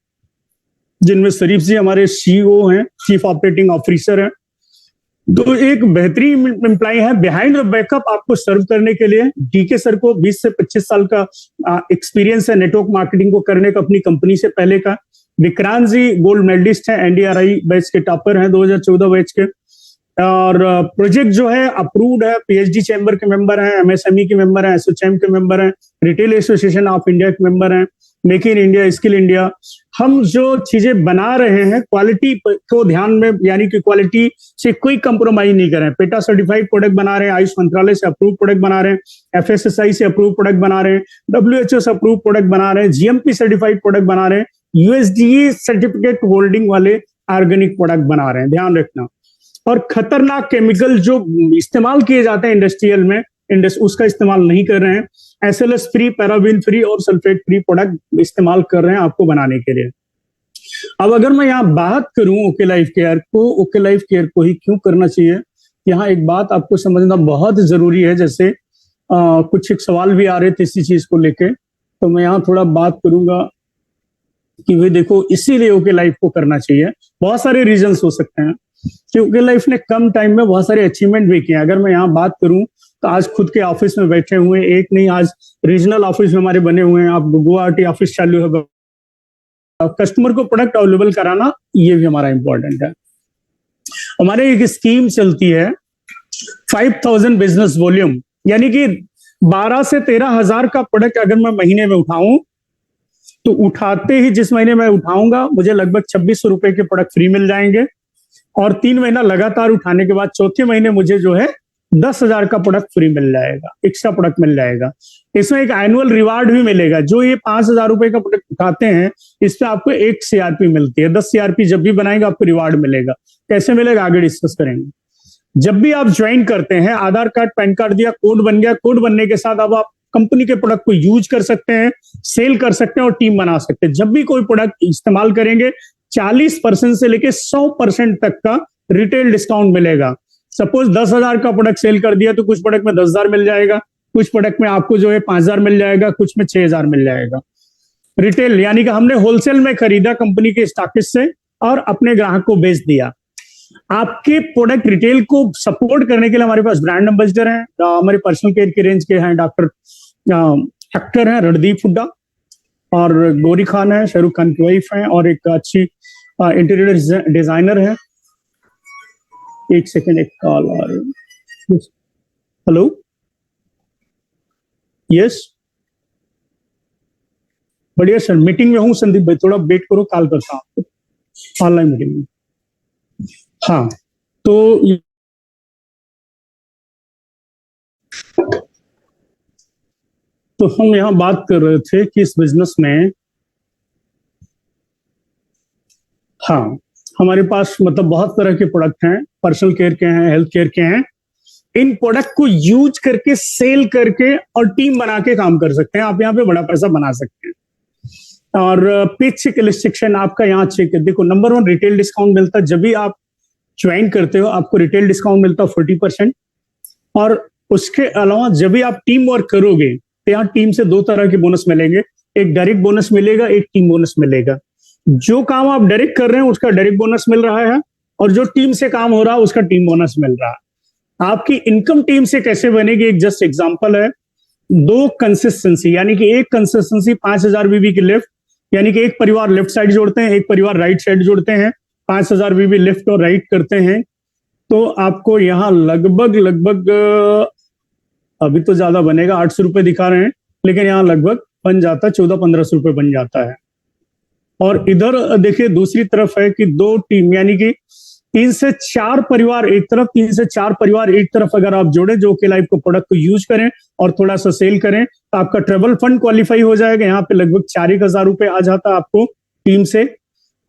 [SPEAKER 1] जिनमें शरीफ जी हमारे CEO हैं, चीफ ऑपरेटिंग ऑफिसर हैं। तो एक बेहतरीन एम्प्लॉय है बिहाइंड द बैकअप आपको सर्व करने के लिए। DK सर को 20 से 25 साल का एक्सपीरियंस है नेटवर्क मार्केटिंग को करने का अपनी कंपनी से पहले का। विक्रांत जी गोल्ड मेडलिस्ट हैं, NDRI बैच के टॉपर हैं 2014 बैच के, और प्रोजेक्ट जो है अप्रूव्ड है, PhD चैम्बर के मेंबर हैं, MSME के मेंबर हैं, एसोचैम के मेंबर हैं, रिटेल एसोसिएशन ऑफ इंडिया के मेंबर हैं, make in India, skill India, हम जो चीजें बना रहे हैं क्वालिटी को ध्यान में, यानी कि क्वालिटी से कोई कंप्रोमाइज नहीं कर रहे हैं। पेटा सर्टिफाइड प्रोडक्ट बना रहे हैं, आयुष मंत्रालय से अप्रूव प्रोडक्ट बना रहे हैं, FSSAI से अप्रूव प्रोडक्ट बना रहे हैं, WHO से अप्रूव प्रोडक्ट बना रहे हैं, GMP सर्टिफाइड प्रोडक्ट बना रहे हैं, USDA सर्टिफिकेट होल्डिंग वाले ऑर्गेनिक प्रोडक्ट बना रहे हैं, ध्यान रखना। और खतरनाक केमिकल जो इस्तेमाल किए जाते हैं इंडस्ट्रियल में, उसका इस्तेमाल नहीं कर रहे हैं। SLS फ्री, पैराबीन फ्री और सल्फेट फ्री प्रोडक्ट इस्तेमाल कर रहे हैं आपको बनाने के लिए। अब अगर मैं यहाँ बात करूं ओके लाइफ केयर को ही क्यों करना चाहिए, यहाँ एक बात आपको समझना बहुत जरूरी है। जैसे कुछ एक सवाल भी आ रहे थे इसी चीज को लेके, तो मैं यहाँ थोड़ा बात करूंगा कि वे देखो इसीलिए ओके लाइफ को करना चाहिए। बहुत सारे रीजंस हो सकते हैं कि ओके लाइफ ने कम टाइम में बहुत सारे अचीवमेंट भी किए। अगर मैं यहाँ बात करूं तो आज खुद के ऑफिस में बैठे हुए, एक नहीं आज रीजनल ऑफिस में हमारे बने हुए हैं, आप गुवाहाटी ऑफिस चालू है, कस्टमर को प्रोडक्ट अवेलेबल कराना ये भी हमारा इंपॉर्टेंट है। हमारे एक स्कीम चलती है 5000 बिजनेस वॉल्यूम, यानी कि 12 से 13 हजार का प्रोडक्ट अगर मैं महीने में उठाऊं तो उठाते ही जिस महीने मैं उठाऊंगा मुझे लगभग 2600 रुपए के प्रोडक्ट फ्री मिल जाएंगे, और 3 महीना लगातार उठाने के बाद चौथे महीने मुझे जो है 10,000 का प्रोडक्ट फ्री मिल जाएगा, एक्स्ट्रा प्रोडक्ट मिल जाएगा। इसमें एक एनुअल रिवार्ड भी मिलेगा। जो ये 5,000 रुपए का प्रोडक्ट उठाते हैं इस पे आपको 1 CRP मिलती है। 10 CRP जब भी बनाएंगे आपको रिवार्ड मिलेगा। कैसे मिलेगा आगे डिस्कस करेंगे। जब भी आप ज्वाइन करते हैं, आधार कार्ड पैन कार्ड दिया, कोड बन गया, कोड बनने के साथ अब आप कंपनी के प्रोडक्ट को यूज कर सकते हैं, सेल कर सकते हैं और टीम बना सकते हैं। जब भी कोई प्रोडक्ट इस्तेमाल करेंगे 40% से लेके 100% तक का रिटेल डिस्काउंट मिलेगा। सपोज 10,000 का प्रोडक्ट सेल कर दिया तो कुछ प्रोडक्ट में 10,000 मिल जाएगा, कुछ प्रोडक्ट में आपको जो है 5,000 मिल जाएगा, कुछ में 6,000 मिल जाएगा। रिटेल यानी कि हमने होलसेल में खरीदा कंपनी के स्टॉकिस्ट से और अपने ग्राहक को बेच दिया। आपके प्रोडक्ट रिटेल को सपोर्ट करने के लिए हमारे पास ब्रांड एम्बेसडर हैं, हमारे पर्सनल केयर की रेंज के हैं डॉक्टर एक्टर हैं रणदीप हुड्डा, और गौरी खान है, शाहरुख खान की वाइफ है, और एक अच्छी इंटीरियर डिजाइनर है। एक सेकेंड, एक कॉल आ रही है। हेलो, यस, बढ़िया सर, मीटिंग में हूँ संदीप भाई, थोड़ा वेट करो, कॉल करता हूँ, ऑनलाइन मीटिंग में। हाँ, तो हम यहाँ बात कर रहे थे कि इस बिजनेस में, हाँ, हमारे पास मतलब बहुत तरह के प्रोडक्ट हैं, पर्सनल केयर के हैं, हेल्थ केयर के हैं। इन प्रोडक्ट को यूज करके, सेल करके और टीम बना के काम कर सकते हैं। आप यहाँ पे बड़ा पैसा बना सकते हैं। और पे चेक रिस्ट्रिक्शन आपका यहाँ चेक है। देखो, नंबर 1 रिटेल डिस्काउंट मिलता है। जब भी आप ज्वाइन करते हो आपको रिटेल डिस्काउंट मिलता है 40%। और उसके अलावा जब भी आप टीम वर्क करोगे तो यहाँ टीम से 2 तरह के बोनस मिलेंगे। एक डायरेक्ट बोनस मिलेगा, एक टीम बोनस मिलेगा। जो काम आप डायरेक्ट कर रहे हैं उसका डायरेक्ट बोनस मिल रहा है, और जो टीम से काम हो रहा है उसका टीम बोनस मिल रहा है। आपकी इनकम टीम से कैसे बनेगी, एक जस्ट एग्जांपल है। 2 कंसिस्टेंसी, यानी कि एक कंसिस्टेंसी 5,000 बीबी की लिफ्ट, यानी कि एक परिवार लेफ्ट साइड जोड़ते हैं, एक परिवार राइट साइड जोड़ते हैं, 5,000 बीबी लेफ्ट और राइट करते हैं, तो आपको यहाँ लगभग अभी तो ज्यादा बनेगा, 800 रुपए दिखा रहे हैं, लेकिन यहाँ लगभग बन जाता है 1400-1500 रुपए बन जाता है। और इधर देखिए दूसरी तरफ है कि 2 टीम, यानी कि 3 से 4 परिवार एक तरफ, 3 से 4 परिवार एक तरफ अगर आप जोड़े जो ओके लाइफ को प्रोडक्ट को यूज करें और थोड़ा सा सेल करें तो आपका ट्रेवल फंड क्वालिफाई हो जाएगा। यहाँ पे लगभग 4,000 रुपए आ जाता है आपको टीम से।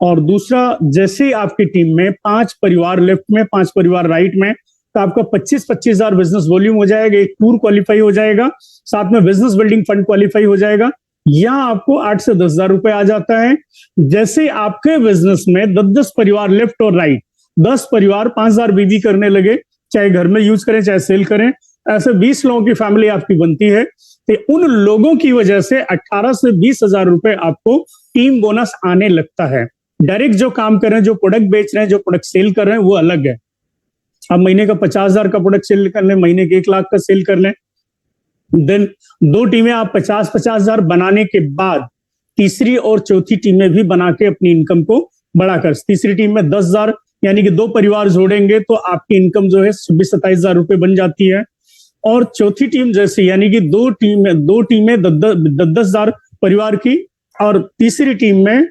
[SPEAKER 1] और दूसरा, जैसे ही आपकी टीम में 5 परिवार लेफ्ट में, 5 परिवार राइट में, तो आपका 25,000 बिजनेस वॉल्यूम हो जाएगा, एक टूर क्वालिफाई हो जाएगा, साथ में बिजनेस बिल्डिंग फंड क्वालिफाई हो जाएगा। यहाँ आपको 8 से 10,000 रुपए आ जाता है। जैसे आपके बिजनेस में 10-10 परिवार लेफ्ट और राइट, 10 परिवार 5,000 बीबी करने लगे, चाहे घर में यूज करें चाहे सेल करें, ऐसे 20 लोगों की फैमिली आपकी बनती है। तो उन लोगों की वजह से 18 से 20,000 रुपए आपको टीम बोनस आने लगता है। डायरेक्ट जो काम कर रहे हैं, जो प्रोडक्ट बेच रहे हैं, जो प्रोडक्ट सेल कर रहे हैं, वो अलग है। आप महीने का 50,000 का प्रोडक्ट सेल कर लें, महीने के 1 लाख का सेल कर लें, देन 2 टीमें आप 50,000 बनाने के बाद तीसरी और चौथी टीमें भी बना के अपनी इनकम को बढ़ाकर, तीसरी टीम में 10,000, यानी कि 2 परिवार जोड़ेंगे तो आपकी इनकम जो है 26-27,000 रुपए बन जाती है। और चौथी टीम जैसे, यानी कि 2 टीमें 10,000 परिवार की, और तीसरी टीम में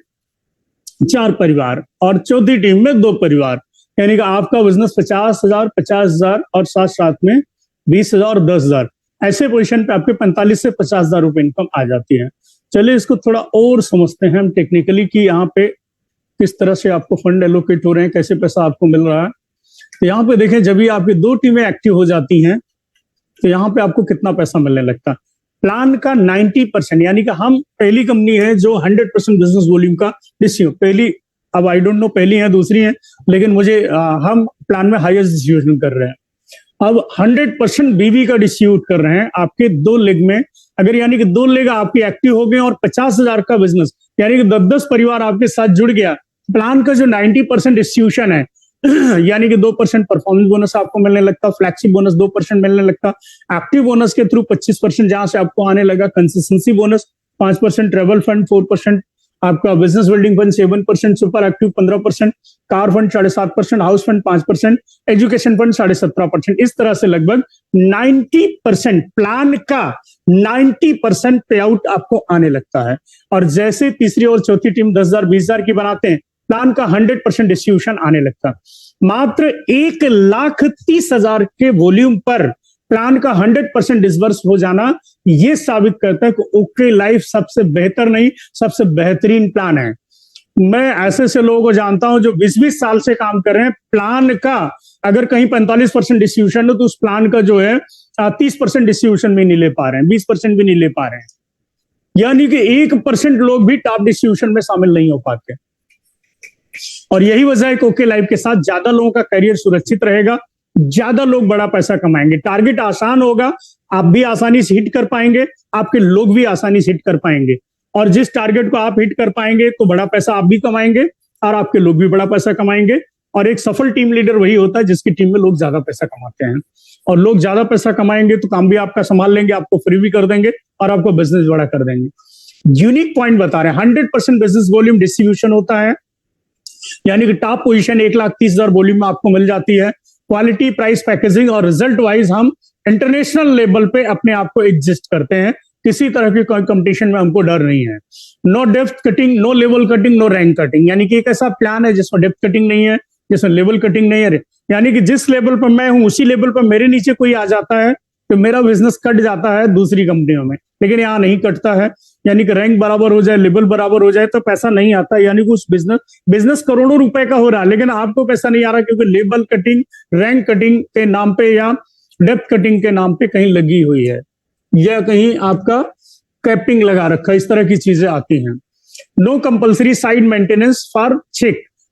[SPEAKER 1] 4 परिवार और चौथी टीम में 2 परिवार, यानी कि आपका बिजनेस 50,000, 50,000 और साथ साथ में 20,000 और 10,000, ऐसे पोजीशन पे आपके 45 से 50,000 रुपए इनकम आ जाती है। चलिए इसको थोड़ा और समझते हैं हम टेक्निकली कि यहाँ पे किस तरह से आपको फंड एलोकेट हो रहे हैं, कैसे पैसा आपको मिल रहा है। तो यहाँ पे देखें, जब भी आपकी 2 टीमें एक्टिव हो जाती हैं तो यहाँ पे आपको कितना पैसा मिलने लगता है। प्लान का 90%, यानी कि हम पहली कंपनी है जो 100% बिजनेस वॉल्यूम का डिस्ट्रीब्यूट, पहली, अब आई डोंट नो पहली है दूसरी है, लेकिन मुझे हम प्लान में हाईएस्ट डिस्ट्रीब्यूशन कर रहे हैं। अब 100% बीवी का डिस्ट्रीब्यूट कर रहे हैं आपके 2 लेग में। अगर यानी कि 2 लेग आपकी एक्टिव हो गए और 50,000 का बिजनेस, यानी कि 10-10 परिवार आपके साथ जुड़ गया, प्लान का जो 90% डिस्ट्रीब्यूशन है यानी कि 2% परफॉर्मेंस बोनस आपको मिलने लगता, फ्लैक्सी बोनस 2% मिलने लगता, एक्टिव बोनस के थ्रू 25% जहां से आपको आने लगा, कंसिस्टेंसी बोनस 5%, ट्रेवल फंड 4%, आपका business building fund 7%, super active 15%, car fund 7.5%, house fund 5%, education fund 17.5%। इस तरह से लगभग 90% प्लान का 90% पे आउट आपको आने लगता है। और जैसे तीसरी और चौथी टीम 10,000, 20,000 की बनाते हैं, प्लान का 100% डिस्ट्रीब्यूशन आने लगता है। मात्र 1,30,000 के वॉल्यूम पर प्लान का 100% डिसबर्स हो जाना, यह साबित करता है कि ओके लाइफ सबसे बेहतर नहीं, सबसे बेहतरीन प्लान है। मैं ऐसे से लोगों को जानता हूं जो 20-20 साल से काम कर रहे हैं, प्लान का अगर कहीं 45% डिस्ट्रीब्यूशन हो तो उस प्लान का जो है 30% डिस्ट्रीब्यूशन भी नहीं ले पा रहे हैं, 20% भी नहीं ले पा रहे हैं, यानी कि 1% लोग भी टॉप डिस्ट्रीब्यूशन में शामिल नहीं हो पाते। और यही वजह है कि ओके लाइफ के साथ ज्यादा लोगों का करियर सुरक्षित रहेगा, ज्यादा लोग बड़ा पैसा कमाएंगे, टारगेट आसान होगा, आप भी आसानी से हिट कर पाएंगे, आपके लोग भी आसानी से हिट कर पाएंगे। और जिस टारगेट को आप हिट कर पाएंगे तो बड़ा पैसा आप भी कमाएंगे और आपके लोग भी बड़ा पैसा कमाएंगे। और एक सफल टीम लीडर वही होता है जिसकी टीम में लोग ज्यादा पैसा कमाते हैं। और लोग ज्यादा पैसा कमाएंगे तो काम भी आपका संभाल लेंगे, आपको फ्री भी कर देंगे और आपको बिजनेस बड़ा कर देंगे। यूनिक पॉइंट बता रहे हैं, 100% बिजनेस वॉल्यूम डिस्ट्रीब्यूशन होता है, यानी कि टॉप पोजीशन 1,30,000 वॉल्यूम में आपको मिल जाती है। क्वालिटी, प्राइस, पैकेजिंग और रिजल्ट वाइज हम इंटरनेशनल लेवल पे अपने आप को एग्जिस्ट करते हैं। किसी तरह की कंपटीशन में हमको डर नहीं है। No depth cutting, no level cutting, no rank cutting, यानी कि एक ऐसा प्लान है जिसमें डेप्थ कटिंग नहीं है, जिसमें लेवल कटिंग नहीं है, यानी कि जिस लेवल पर मैं हूं उसी लेवल पर मेरे नीचे कोई आ जाता है तो मेरा बिजनेस कट जाता है दूसरी कंपनियों में, लेकिन यहाँ नहीं कटता है। यानी कि रैंक बराबर हो जाए, लेवल बराबर हो जाए तो पैसा नहीं आता, यानी कि उस बिजनेस करोड़ों रुपए का हो रहा है लेकिन आपको पैसा नहीं आ रहा, क्योंकि लेवल कटिंग, रैंक कटिंग के नाम पे या डेप्थ कटिंग के नाम पे कहीं लगी हुई है या कहीं आपका कैपिंग लगा रखा है, इस तरह की चीजें आती हैं। No compulsory side maintenance for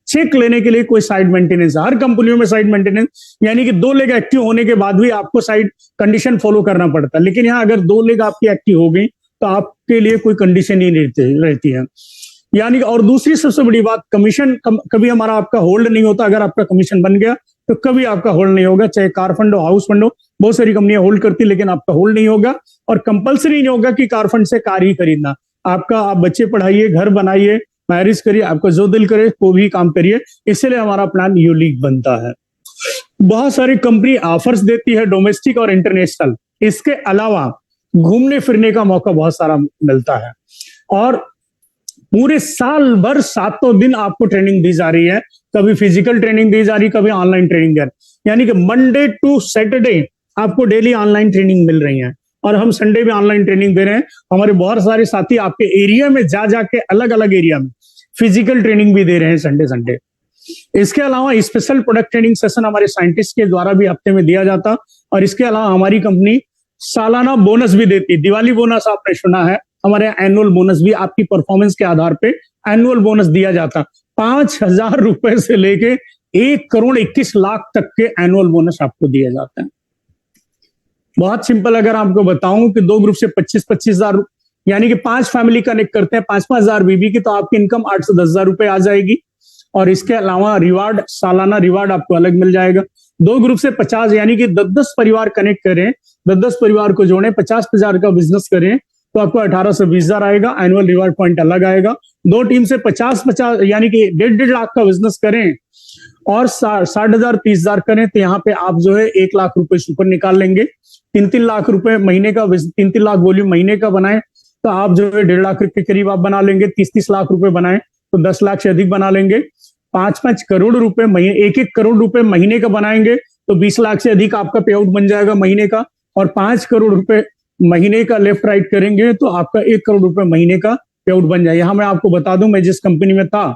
[SPEAKER 1] check लेने के लिए कोई साइड मेंटेनेंस, हर कंपनियों में साइड मेंटेनेंस, यानी कि 2 लेग एक्टिव होने के बाद भी आपको साइड कंडीशन फॉलो करना पड़ता है, लेकिन यहाँ अगर 2 लेग आपकी एक्टिव हो गई तो आपके लिए कोई कंडीशन ही नहीं रहती है। यानी और दूसरी सबसे बड़ी बात, कमीशन कभी हमारा आपका होल्ड नहीं होता। अगर आपका कमीशन बन गया तो कभी आपका होल्ड नहीं होगा, चाहे कार फंड हो, हाउस फंड हो, बहुत सारी कंपनियां होल्ड करती, लेकिन आपका होल्ड नहीं होगा। और कंपलसरी नहीं होगा कि कार फंड से कार ही खरीदना, आपका आप बच्चे पढ़ाइए, घर बनाइए, मैरिज करिए, आपका जो दिल करे वो भी काम करिए, इसलिए हमारा प्लान यूनिक बनता है। बहुत सारी कंपनी ऑफर्स देती है डोमेस्टिक और इंटरनेशनल, इसके अलावा घूमने फिरने का मौका बहुत सारा मिलता है। और पूरे साल भर 7 दिन आपको ट्रेनिंग दी जा रही है, कभी फिजिकल ट्रेनिंग दी जा रही, कभी ऑनलाइन ट्रेनिंग दी जा रही, यानी कि मंडे टू सैटरडे आपको डेली ऑनलाइन ट्रेनिंग मिल रही है। और हम संडे भी ऑनलाइन ट्रेनिंग दे रहे हैं। हमारे बहुत सारे साथी आपके एरिया में जा जाके अलग अलग एरिया में फिजिकल ट्रेनिंग भी दे रहे हैं संडे। इसके अलावा स्पेशल प्रोडक्ट ट्रेनिंग सेशन हमारे साइंटिस्ट के द्वारा भी हफ्ते में दिया जाता। और इसके अलावा हमारी कंपनी सालाना बोनस भी देती, दिवाली बोनस आपने सुना है, हमारे एनुअल बोनस भी आपकी परफॉर्मेंस के आधार पे एनुअल बोनस दिया जाता। 5,000 रुपए से लेके 1,21,00,000 तक के एनुअल बोनस आपको दिए जाते हैं। बहुत सिंपल, अगर आपको बताऊं कि 2 ग्रुप से 25,000 यानी कि 5 फैमिली कनेक्ट करते हैं 5,000 बीबी की, तो आपकी इनकम 8 से 10,000 रुपए आ जाएगी। और इसके अलावा रिवार्ड, सालाना रिवार्ड आपको अलग मिल जाएगा। 2 ग्रुप से 50 यानी कि 10-10 परिवार कनेक्ट करें, 10-10 परिवार को जोड़ें, 50,000 का बिजनेस करें तो आपको 18 से 20,000 आएगा, एनुअल रिवार्ड पॉइंट अलग आएगा। 2 टीम से 50-50 यानी कि 1.5 लाख का बिजनेस करें और 60,000 30,000 करें तो यहाँ पे आप जो है 1 लाख रुपए सुपर निकाल लेंगे। 3-3 लाख रुपए महीने का, 3-3 लाख वॉल्यूम महीने का बनाए तो आप जो है 1.5 लाख के करीब आप बना लेंगे। 30-30 लाख रुपए बनाए तो 10 लाख से अधिक बना लेंगे। 5-5 करोड़ रुपए महीने, 1-1 करोड़ रुपए महीने का बनाएंगे तो 20 लाख से अधिक आपका पे आउट बन जाएगा महीने का। और 5 करोड़ रुपए महीने का लेफ्ट राइट करेंगे तो आपका 1 करोड़ रुपए महीने का पे आउट बन जाए। यहां मैं आपको बता दूं, मैं जिस कंपनी में था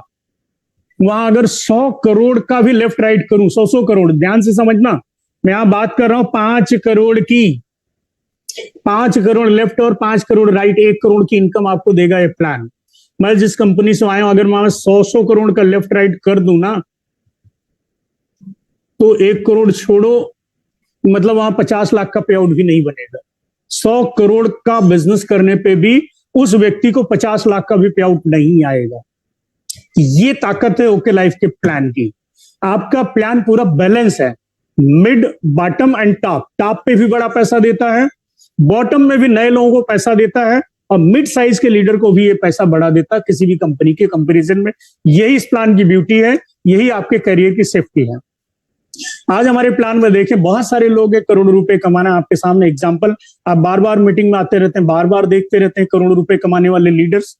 [SPEAKER 1] वहां अगर 100 करोड़ का भी लेफ्ट राइट करूं, 100 करोड़, ध्यान से समझना, मैं यहां बात कर रहा हूं 5 करोड़ की, 5 करोड़ लेफ्ट और 5 करोड़ राइट, 1 करोड़ की इनकम आपको देगा ये प्लान। मैं जिस कंपनी से आया हूं, अगर मैं 100 करोड़ का लेफ्ट राइट कर दूं ना, तो 1 करोड़ छोड़ो, मतलब वहां 50 लाख का पे आउट भी नहीं बनेगा। 100 करोड़ का बिजनेस करने पे भी उस व्यक्ति को 50 लाख का भी पे आउट नहीं आएगा। ये ताकत है ओके लाइफ के प्लान की। आपका प्लान पूरा बैलेंस है, mid, bottom and top. Top पे भी बड़ा पैसा देता है, बॉटम में भी नए लोगों को पैसा देता है, और मिड साइज के लीडर को भी ये पैसा बढ़ा देता है किसी भी कंपनी के कंपैरिजन में। यही इस प्लान की ब्यूटी है, यही आपके करियर की सेफ्टी है। आज हमारे प्लान में देखें, बहुत सारे लोग हैं करोड़ रुपए कमाना। आपके सामने एग्जांपल, आप बार बार मीटिंग में आते रहते हैं, बार बार देखते रहते हैं करोड़ रुपए कमाने वाले लीडर्स।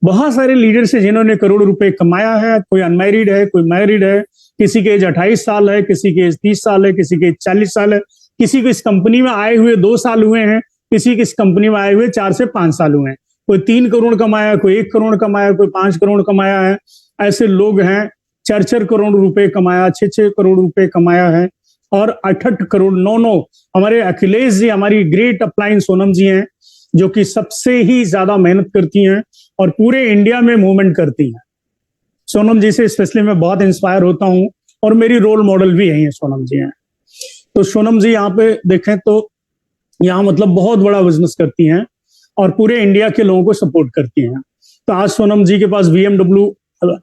[SPEAKER 1] बहुत सारे लीडर्स हैं जिन्होंने करोड़ रुपए कमाया है। कोई अनमैरिड है, कोई मैरिड है, किसी के एज 28 साल है, किसी के एज 30 साल है, किसी के एज 40 साल है, किसी को इस कंपनी में आए हुए 2 साल हुए हैं, किसी की इस कंपनी में आए हुए 4 से 5 साल हुए हैं। कोई 3 करोड़ कमाया, कोई 1 करोड़ कमाया, कोई 5 करोड़ कमाया है। ऐसे लोग हैं 4-4 करोड़ रुपए कमाया, 6-6 करोड़ रुपए कमाया है, और 8-8 करोड़ 9-9। हमारे अखिलेश जी, हमारी ग्रेट अपलाइन सोनम जी हैं, जो कि सबसे ही ज्यादा मेहनत करती हैं और पूरे इंडिया में मूवमेंट करती हैं। सोनम जी से स्पेशली मैं बहुत इंस्पायर होता हूं, और मेरी रोल मॉडल भी यही है, सोनम जी हैं। तो सोनम जी यहाँ पे देखें तो यहाँ मतलब बहुत बड़ा बिजनेस करती हैं और पूरे इंडिया के लोगों को सपोर्ट करती हैं। तो आज सोनम जी के पास BMW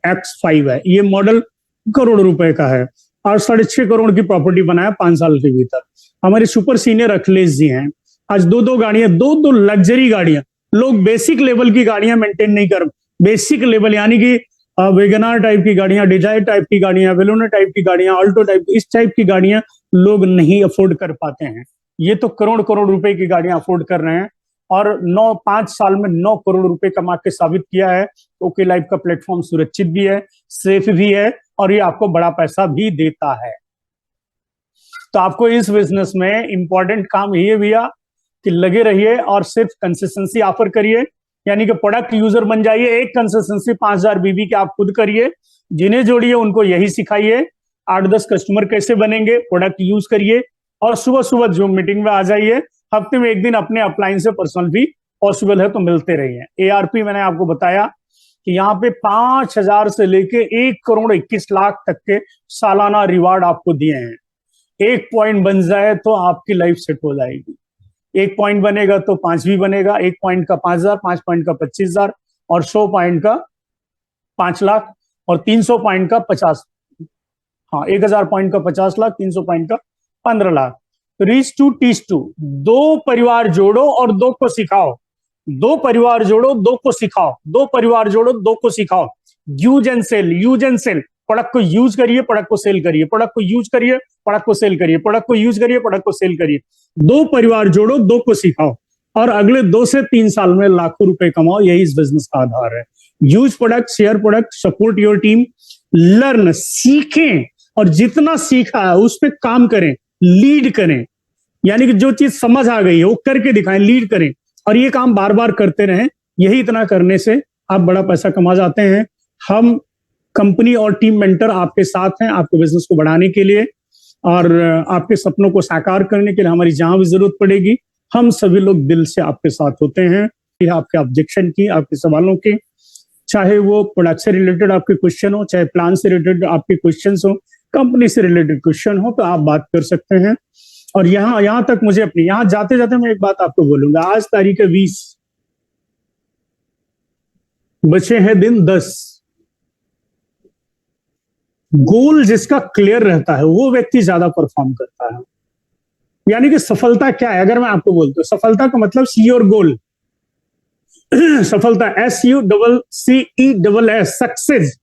[SPEAKER 1] X5 है, ये मॉडल करोड़ रुपए का है, और 6.5 करोड़ की प्रॉपर्टी बनाया 5 साल के भीतर। हमारे सुपर सीनियर अखिलेश जी हैं, आज 2-2 गाड़ियां, 2-2 लग्जरी गाड़ियां। लोग बेसिक लेवल की गाड़ियां मेंटेन नहीं कर, बेसिक लेवल यानी कि वेगनार टाइप की गाड़ियां, डिजायर टाइप की गाड़ियां, वेलोना टाइप की गाड़ियां, ऑल्टो टाइप, इस टाइप की गाड़ियां लोग नहीं अफोर्ड कर पाते हैं। ये तो करोड़ करोड़ रुपए की गाड़ियां अफोर्ड कर रहे हैं, और 5 साल में 9 करोड़ रुपए कमा के साबित किया है। ओके लाइफ का प्लेटफॉर्म सुरक्षित भी है, सेफ भी है, और ये आपको बड़ा पैसा भी देता है। तो आपको इस बिजनेस में इंपॉर्टेंट काम ये भैया कि लगे रहिए और सिर्फ कंसिस्टेंसी ऑफर करिए, यानी कि प्रोडक्ट यूजर बन जाइए। एक कंसिस्टेंसी 5000 बीबी के आप खुद करिए, जिन्हें जोड़िए उनको यही सिखाइए। 8-10 कस्टमर कैसे बनेंगे, प्रोडक्ट यूज करिए, और सुबह सुबह जूम मीटिंग में आ जाइए। हफ्ते में 1 दिन अपने अपलाइन से पर्सनल भी पॉसिबल है तो मिलते रहिए। ARP मैंने आपको बताया कि यहाँ पे 5000 से लेके 1 करोड़ 21 लाख तक के सालाना रिवार्ड आपको दिए हैं। 1 पॉइंट बन जाए तो आपकी लाइफ सेट हो जाएगी। 1 पॉइंट बनेगा तो 5 भी बनेगा। 1 पॉइंट का 5000, 5 पॉइंट का 25000, और 100 पॉइंट का 5 लाख, और 300 पॉइंट का 50, हाँ 1000 पॉइंट का 50 लाख, 300 पॉइंट का 15 lakh. Reach to teach two, 2 परिवार जोड़ो और 2 को सिखाओ। 2 परिवार जोड़ो, 2 को सिखाओ। 2 परिवार जोड़ो, 2 को सिखाओ। Use and sell, use and sell. Product को यूज करिए, प्रोडक्ट को सेल करिए, प्रोडक्ट को यूज करिए, प्रोडक्ट को सेल करिए, प्रोडक्ट को यूज करिए, प्रोडक्ट को सेल करिए। 2 परिवार जोड़ो, 2 को सिखाओ, और अगले 2 से 3 साल में लाखों रुपए कमाओ। यही इस बिजनेस का आधार है। Use product, share product, support your team, learn, सीखें, और जितना सीखा है उस पर काम करें, लीड करें। यानी कि जो चीज समझ आ गई है वो करके दिखाएं, लीड करें, और ये काम बार बार करते रहें। यही इतना करने से आप बड़ा पैसा कमा जाते हैं। हम कंपनी और टीम मेंटर आपके साथ हैं, आपके बिजनेस को बढ़ाने के लिए और आपके सपनों को साकार करने के लिए। हमारी जहां भी जरूरत पड़ेगी, हम सभी लोग दिल से आपके साथ होते हैं। आपके ऑब्जेक्शन की, आपके सवालों की, चाहे वो प्रोडक्ट से रिलेटेड आपके क्वेश्चन हो, चाहे प्लान से रिलेटेड आपके क्वेश्चन हो, कंपनी से रिलेटेड क्वेश्चन हो, तो आप बात कर सकते हैं। और यहां तक मुझे अपनी, यहां जाते जाते मैं एक बात आपको बोलूंगा। आज तारीख है 20, बचे हैं दिन 10। गोल जिसका क्लियर रहता है वो व्यक्ति ज्यादा परफॉर्म करता है। यानी कि सफलता क्या है, अगर मैं आपको बोलता हूं, सफलता का मतलब सी योर गोल। सफलता SUCCESS, सक्सेस।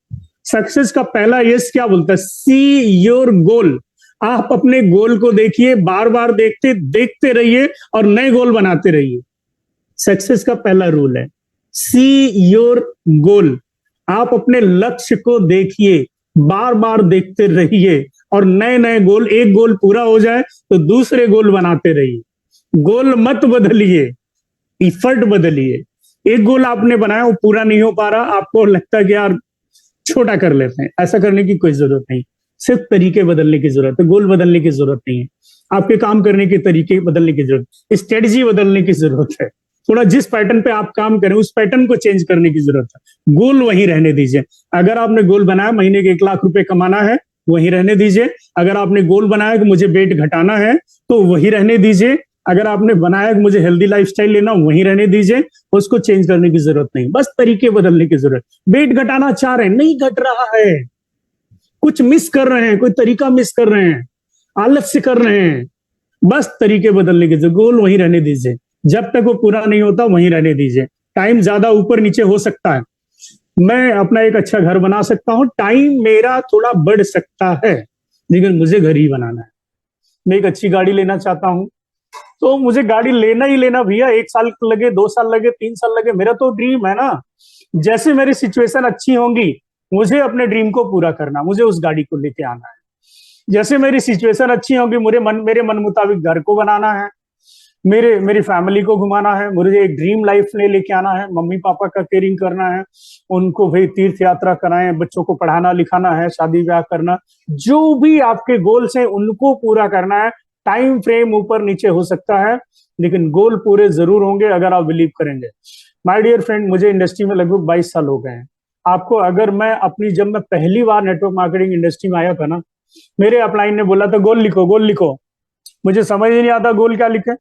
[SPEAKER 1] सक्सेस का पहला यस क्या बोलता है, सी योर गोल। आप अपने गोल को देखिए, बार बार देखते रहिए और नए गोल बनाते रहिए। सक्सेस का पहला रूल है सी योर गोल। आप अपने लक्ष्य को देखिए, बार बार देखते रहिए और नए नए गोल, एक गोल पूरा हो जाए तो दूसरे गोल बनाते रहिए। गोल मत बदलिए, इफर्ट बदलिए। एक गोल आपने बनाया, वो पूरा नहीं हो पा रहा, आपको लगता है कि यार छोटा कर लेते हैं, ऐसा करने की कोई जरूरत नहीं। सिर्फ तरीके बदलने की जरूरत है, गोल बदलने की जरूरत नहीं है। आपके काम करने के तरीके बदलने की जरूरत, स्ट्रेटजी बदलने की जरूरत है। थोड़ा जिस पैटर्न पे आप काम करें उस पैटर्न को चेंज करने की जरूरत है। गोल वहीं रहने दीजिए। अगर आपने गोल बनाया महीने के 1 लाख रुपए कमाना है, वहीं रहने दीजिए। अगर आपने गोल बनाया कि मुझे वेट घटाना है, तो वहीं रहने दीजिए। अगर आपने बनाया कि मुझे हेल्दी लाइफस्टाइल लेना, वहीं रहने दीजिए। उसको चेंज करने की जरूरत नहीं, बस तरीके बदलने की जरूरत। वेट घटाना चाह रहे हैं, नहीं घट रहा है, कुछ मिस कर रहे हैं, कोई तरीका मिस कर रहे हैं, आलस्य कर रहे हैं, बस तरीके बदलने की जरूरत। गोल वहीं रहने दीजिए, जब तक वो पूरा नहीं होता वहीं रहने दीजिए। टाइम ज्यादा ऊपर नीचे हो सकता है, मैं अपना एक अच्छा घर बना सकता हूं, टाइम मेरा थोड़ा बढ़ सकता है, लेकिन मुझे घर ही बनाना है। मैं एक अच्छी गाड़ी लेना चाहता हूं, तो मुझे गाड़ी लेना ही लेना भैया, 1 साल लगे, 2 साल लगे, 3 साल लगे, मेरा तो ड्रीम है ना। जैसे मेरी सिचुएशन अच्छी होंगी, मुझे अपने ड्रीम को पूरा करना, मुझे उस गाड़ी को लेके आना है। जैसे मेरी सिचुएशन अच्छी होगी, मेरे मन मुताबिक घर को बनाना है, मेरी फैमिली को घुमाना है, मुझे एक ड्रीम लाइफ में लेके आना है, मम्मी पापा का केयरिंग करना है, उनको भाई तीर्थ यात्रा कराएं, बच्चों को पढ़ाना लिखाना है, शादी ब्याह करना, जो भी आपके गोल्स हैं उनको पूरा करना है। टाइम फ्रेम ऊपर नीचे हो सकता है, लेकिन गोल पूरे जरूर होंगे अगर आप बिलीव करेंगे। माय डियर फ्रेंड, मुझे इंडस्ट्री में लगभग 22 साल हो गए हैं। आपको अगर जब मैं पहली बार नेटवर्क मार्केटिंग इंडस्ट्री में आया था ना, मेरे अपलाइन ने बोला था गोल लिखो, गोल लिखो। मुझे समझ ही नहीं आता गोल क्या लिखे।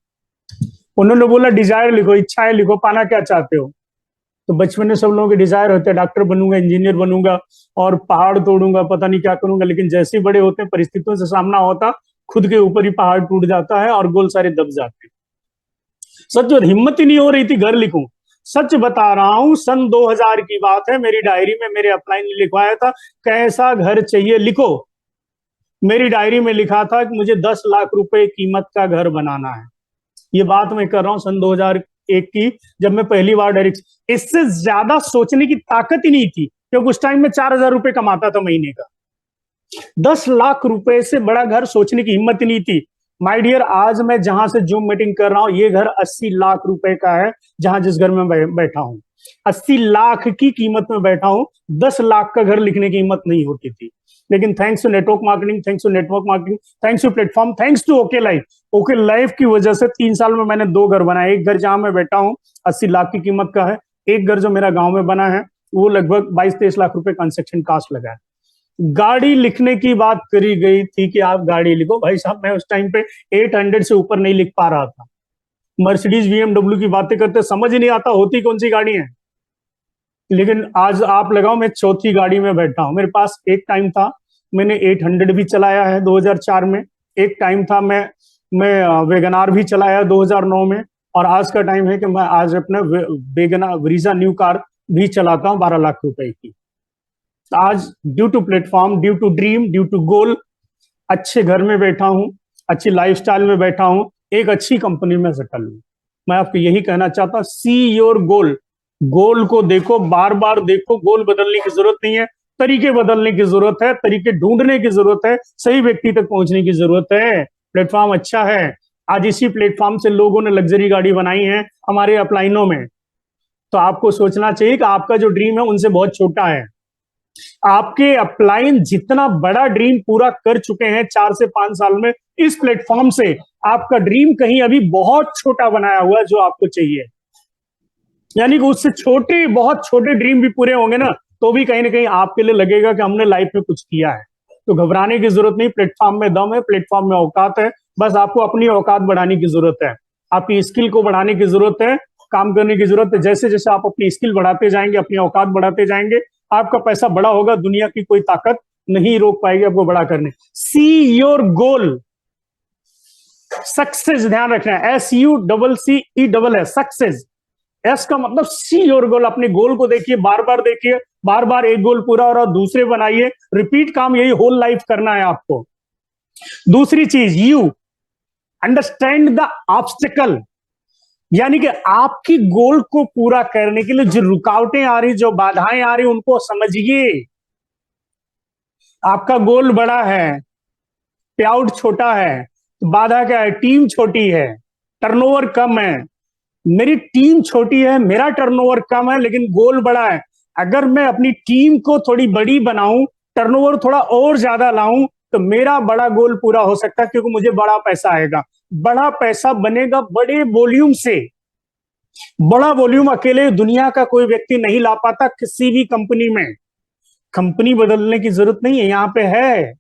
[SPEAKER 1] उन्होंने बोला डिजायर लिखो, इच्छाएं लिखो, पाना क्या चाहते हो। तो बचपन में सब लोगों के डिजायर होते हैं, डॉक्टर बनूंगा, इंजीनियर बनूंगा और पहाड़ तोड़ूंगा, पता नहीं क्या करूंगा। लेकिन जैसे ही बड़े होते हैं, परिस्थितियों से सामना होता, खुद के ऊपर ही पहाड़ टूट जाता है और गोल सारे दब जाते हैं। सच में हिम्मत ही नहीं हो रही थी घर लिखूं। सच बता रहा हूं, सन 2000 की बात है, मेरी डायरी में मेरे अपलाइन ने लिखवाया था कैसा घर चाहिए लिखो। मेरी डायरी में लिखा था कि मुझे 10 लाख रुपए कीमत का घर बनाना है। ये बात मैं कर रहा हूं सन 2001 की, जब मैं पहली बार डायरेक्ट। इससे ज्यादा सोचने की ताकत ही नहीं थी, क्योंकि उस टाइम में 4000 रुपए कमाता था महीने का। 10 लाख रुपए से बड़ा घर सोचने की हिम्मत ही नहीं थी। माय डियर, आज मैं जहां से जूम मीटिंग कर रहा हूं, ये घर 80 लाख रुपए का है, जहां जिस घर में बैठा हूं 80 लाख की कीमत में बैठा हूं। 10 लाख का घर लिखने की हिम्मत नहीं होती थी, लेकिन thanks to network marketing, thanks to network marketing, thanks to platform, thanks to OK Life. OK Life की वजह से 3 साल में मैंने 2 घर बनाए। एक घर जहां मैं बैठा हूं 80 लाख की कीमत का है, एक घर जो मेरा गांव में बना है वो लगभग 22-23 लाख रुपए कंस्ट्रक्शन कॉस्ट लगा है। गाड़ी लिखने की बात करी गई थी कि आप गाड़ी लिखो, भाई साहब मैं उस टाइम पे 800 से ऊपर नहीं लिख पा रहा था। मर्सिडीज BMW की बातें करते, समझ ही नहीं आता होती कौन सी गाड़ी है। लेकिन आज आप लगाओ, मैं चौथी गाड़ी में बैठा हूं। मेरे पास एक टाइम था मैंने 800 भी चलाया है 2004 में, एक टाइम था मैं वेगनार भी चलाया 2009 में, और आज का टाइम है कि मैं आज अपना वेगनार ब्रीजा न्यू कार भी चलाता हूं 12 लाख रुपए की। आज due to platform, due to dream, due to goal, अच्छे घर में बैठा हूं, अच्छी लाइफस्टाइल में बैठा हूं, एक अच्छी कंपनी में सेटल हूं। मैं आपको यही कहना चाहता हूं, सी योर गोल। गोल को देखो, बार बार देखो। गोल बदलने की जरूरत नहीं है, तरीके बदलने की जरूरत है, तरीके ढूंढने की जरूरत है, सही व्यक्ति तक पहुंचने की जरूरत है। प्लेटफॉर्म अच्छा है, आज इसी प्लेटफॉर्म से लोगों ने लग्जरी गाड़ी बनाई है हमारे अपलाइनों में। तो आपको सोचना चाहिए कि आपका जो ड्रीम है उनसे बहुत छोटा है। आपके अपलाइन जितना बड़ा ड्रीम पूरा कर चुके हैं 4 से 5 साल में, इस प्लेटफॉर्म से आपका ड्रीम कहीं अभी बहुत छोटा बनाया हुआ है जो आपको चाहिए। यानी कि उससे छोटे, बहुत छोटे ड्रीम भी पूरे होंगे ना, तो भी कहीं ना कहीं आपके लिए लगेगा कि हमने लाइफ में कुछ किया है। तो घबराने की जरूरत नहीं, प्लेटफॉर्म में दम है, प्लेटफॉर्म में औकात है। बस आपको अपनी औकात बढ़ाने की जरूरत है, आपकी स्किल को बढ़ाने की जरूरत है, काम करने की जरूरत है। जैसे जैसे आप अपनी स्किल बढ़ाते जाएंगे, अपनी औकात बढ़ाते जाएंगे, आपका पैसा बड़ा होगा, दुनिया की कोई ताकत नहीं रोक पाएगी आपको बड़ा करने। See your goal. सक्सेस ध्यान रखना है, SUCCE सक्सेस। एस का मतलब सी योर गोल। अपने गोल को देखिए, बार बार देखिए, बार बार एक गोल पूरा हो रहा है दूसरे बनाइए, रिपीट काम यही होल लाइफ करना है आपको। दूसरी चीज, यू अंडरस्टैंड द ऑब्स्टिकल। यानी कि आपकी गोल को पूरा करने के लिए जो रुकावटें आ रही, जो बाधाएं आ रही, उनको समझिए। आपका गोल बड़ा है, पे आउट छोटा है, तो बाधा क्या है? टीम छोटी है, टर्नओवर कम है। मेरी टीम छोटी है, मेरा टर्नओवर कम है, लेकिन गोल बड़ा है। अगर मैं अपनी टीम को थोड़ी बड़ी बनाऊं, टर्नओवर थोड़ा और ज्यादा लाऊं, तो मेरा बड़ा गोल पूरा हो सकता है, क्योंकि मुझे बड़ा पैसा आएगा। बड़ा पैसा बनेगा बड़े वॉल्यूम से। बड़ा वॉल्यूम अकेले दुनिया का कोई व्यक्ति नहीं ला पाता किसी भी कंपनी में। कंपनी बदलने की जरूरत नहीं है, यहाँ पे है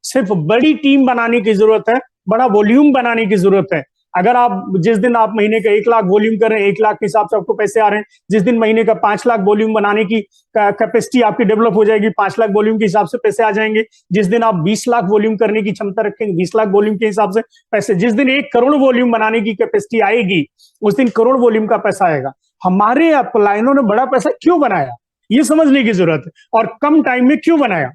[SPEAKER 1] सिर्फ बड़ी टीम बनाने की जरूरत है, बड़ा वॉल्यूम बनाने की जरूरत है। अगर आप जिस दिन आप महीने का 1 लाख वॉल्यूम कर रहे हैं, 1 लाख के हिसाब से आपको पैसे आ रहे हैं। जिस दिन महीने का 5 लाख वॉल्यूम बनाने की कैपेसिटी आपकी डेवलप हो जाएगी, 5 लाख वॉल्यूम के हिसाब से पैसे आ जाएंगे। जिस दिन आप 20 लाख वॉल्यूम करने की क्षमता रखेंगे, 20 लाख वॉल्यूम के हिसाब से पैसे। जिस दिन 1 करोड़ वॉल्यूम बनाने की कैपेसिटी आएगी, उस दिन करोड़ वॉल्यूम का पैसा आएगा। हमारे अपलाइनों ने बड़ा पैसा क्यों बनाया, ये समझने की जरूरत है। और कम टाइम में क्यों बनाया?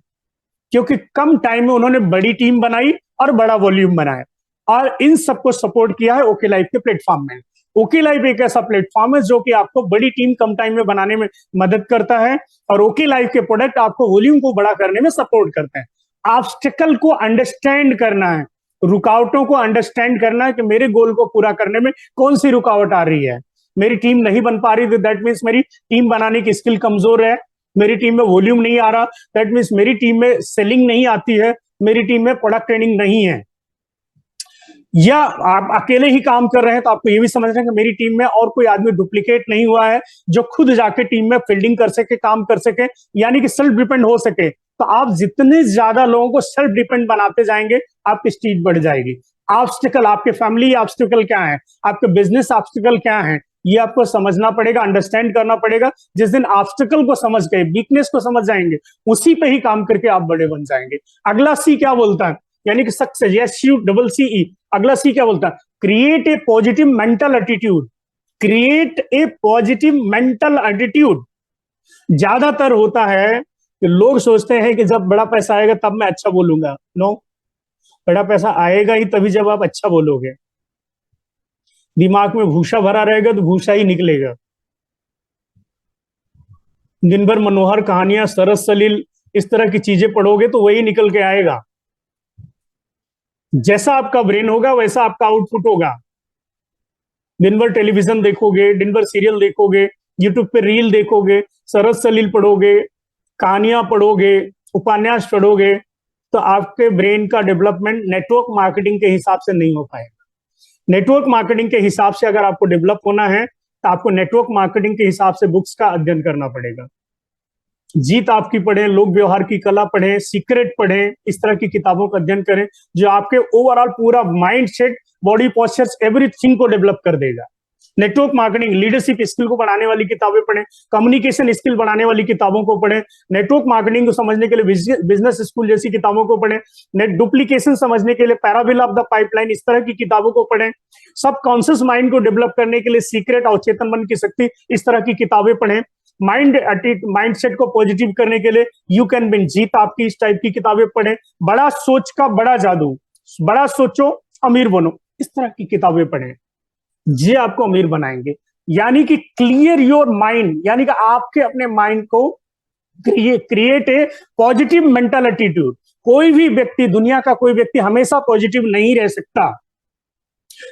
[SPEAKER 1] क्योंकि कम टाइम में उन्होंने बड़ी टीम बनाई और बड़ा वॉल्यूम बनाया, और इन सबको सपोर्ट किया है ओके लाइफ के प्लेटफॉर्म में। ओके लाइफ एक ऐसा प्लेटफॉर्म है जो कि आपको बड़ी टीम कम टाइम में बनाने में मदद करता है, और ओके लाइफ के प्रोडक्ट आपको वॉल्यूम को बड़ा करने में सपोर्ट करते हैं। ऑब्स्टिकल को अंडरस्टैंड करना है, रुकावटों को अंडरस्टैंड करना है कि मेरे गोल को पूरा करने में कौन सी रुकावट आ रही है। मेरी टीम नहीं बन पा रही, तो दैट मीन्स मेरी टीम बनाने की स्किल कमजोर है। मेरी टीम में वॉल्यूम नहीं आ रहा, दैट मीन्स मेरी टीम में सेलिंग नहीं आती है, मेरी टीम में प्रोडक्ट ट्रेनिंग नहीं है। या आप अकेले ही काम कर रहे हैं, तो आपको ये भी समझना है कि मेरी टीम में और कोई आदमी डुप्लीकेट नहीं हुआ है जो खुद जाके टीम में फील्डिंग कर सके, काम कर सके, यानी कि सेल्फ डिपेंड हो सके। तो आप जितने ज्यादा लोगों को सेल्फ डिपेंड बनाते जाएंगे, आपकी स्पीड बढ़ जाएगी। ऑब्स्टिकल, आपके फैमिली ऑब्स्टिकल क्या है, आपके बिजनेस ऑब्स्टिकल क्या है, ये आपको समझना पड़ेगा, अंडरस्टैंड करना पड़ेगा। जिस दिन ऑब्स्टिकल को समझ गए, वीकनेस को समझ जाएंगे, उसी पे ही काम करके आप बड़े बन जाएंगे। अगला सी क्या बोलता है, यानी कि सक्सेस, SUCCE। अगला सी क्या बोलता है? Create a positive mental attitude. Create a positive mental attitude. ज्यादातर होता है कि लोग सोचते हैं कि जब बड़ा पैसा आएगा तब मैं अच्छा बोलूंगा। नो, बड़ा पैसा आएगा ही तभी जब आप अच्छा बोलोगे। दिमाग में भूसा भरा रहेगा तो भूसा ही निकलेगा। दिन भर मनोहर कहानियां, सरस सलील, इस तरह की चीजें पढ़ोगे तो वही निकल के आएगा। जैसा आपका ब्रेन होगा वैसा आपका आउटपुट होगा। दिन भर टेलीविजन देखोगे, दिन भर सीरियल देखोगे, यूट्यूब पे रील देखोगे, सरस सलील पढ़ोगे, कहानियां पढ़ोगे, उपन्यास पढ़ोगे, तो आपके ब्रेन का डेवलपमेंट नेटवर्क मार्केटिंग के हिसाब से नहीं हो पाएगा। नेटवर्क मार्केटिंग के हिसाब से अगर आपको डेवलप होना है, तो आपको नेटवर्क मार्केटिंग के हिसाब से बुक्स का अध्ययन करना पड़ेगा। जीत आपकी पढ़ें, लोक व्यवहार की कला पढ़ें, सीक्रेट पढ़ें, इस तरह की किताबों का अध्ययन करें जो आपके ओवरऑल पूरा mind set, body postures, everything को डेवलप कर देगा। नेटवर्क मार्केटिंग, लीडरशिप स्किल को बढ़ाने वाली किताबें पढ़ें, कम्युनिकेशन स्किल बढ़ाने वाली किताबों को पढ़ें, नेटवर्क मार्केटिंग को समझने के लिए बिजनेस स्कूल जैसी किताबों को पढ़ें, नेट डुप्लीकेशन समझने के लिए पैराबिल ऑफ द पाइपलाइन, इस तरह की किताबों को पढ़ें, सब कॉन्शियस माइंड को डेवलप करने के लिए सीक्रेट और चेतन मन की शक्ति, इस तरह की किताबें पढ़ें, माइंड सेट को पॉजिटिव करने के लिए यू कैन विन, जीत आपकी, इस टाइप की किताबें पढ़ें, बड़ा सोच का बड़ा जादू, बड़ा सोचो अमीर बनो, इस तरह की किताबें पढ़ें। ये आपको अमीर बनाएंगे। यानी कि क्लियर योर माइंड, यानी कि आपके अपने माइंड को create a positive mental attitude. कोई भी व्यक्ति, दुनिया का कोई व्यक्ति हमेशा पॉजिटिव नहीं रह सकता।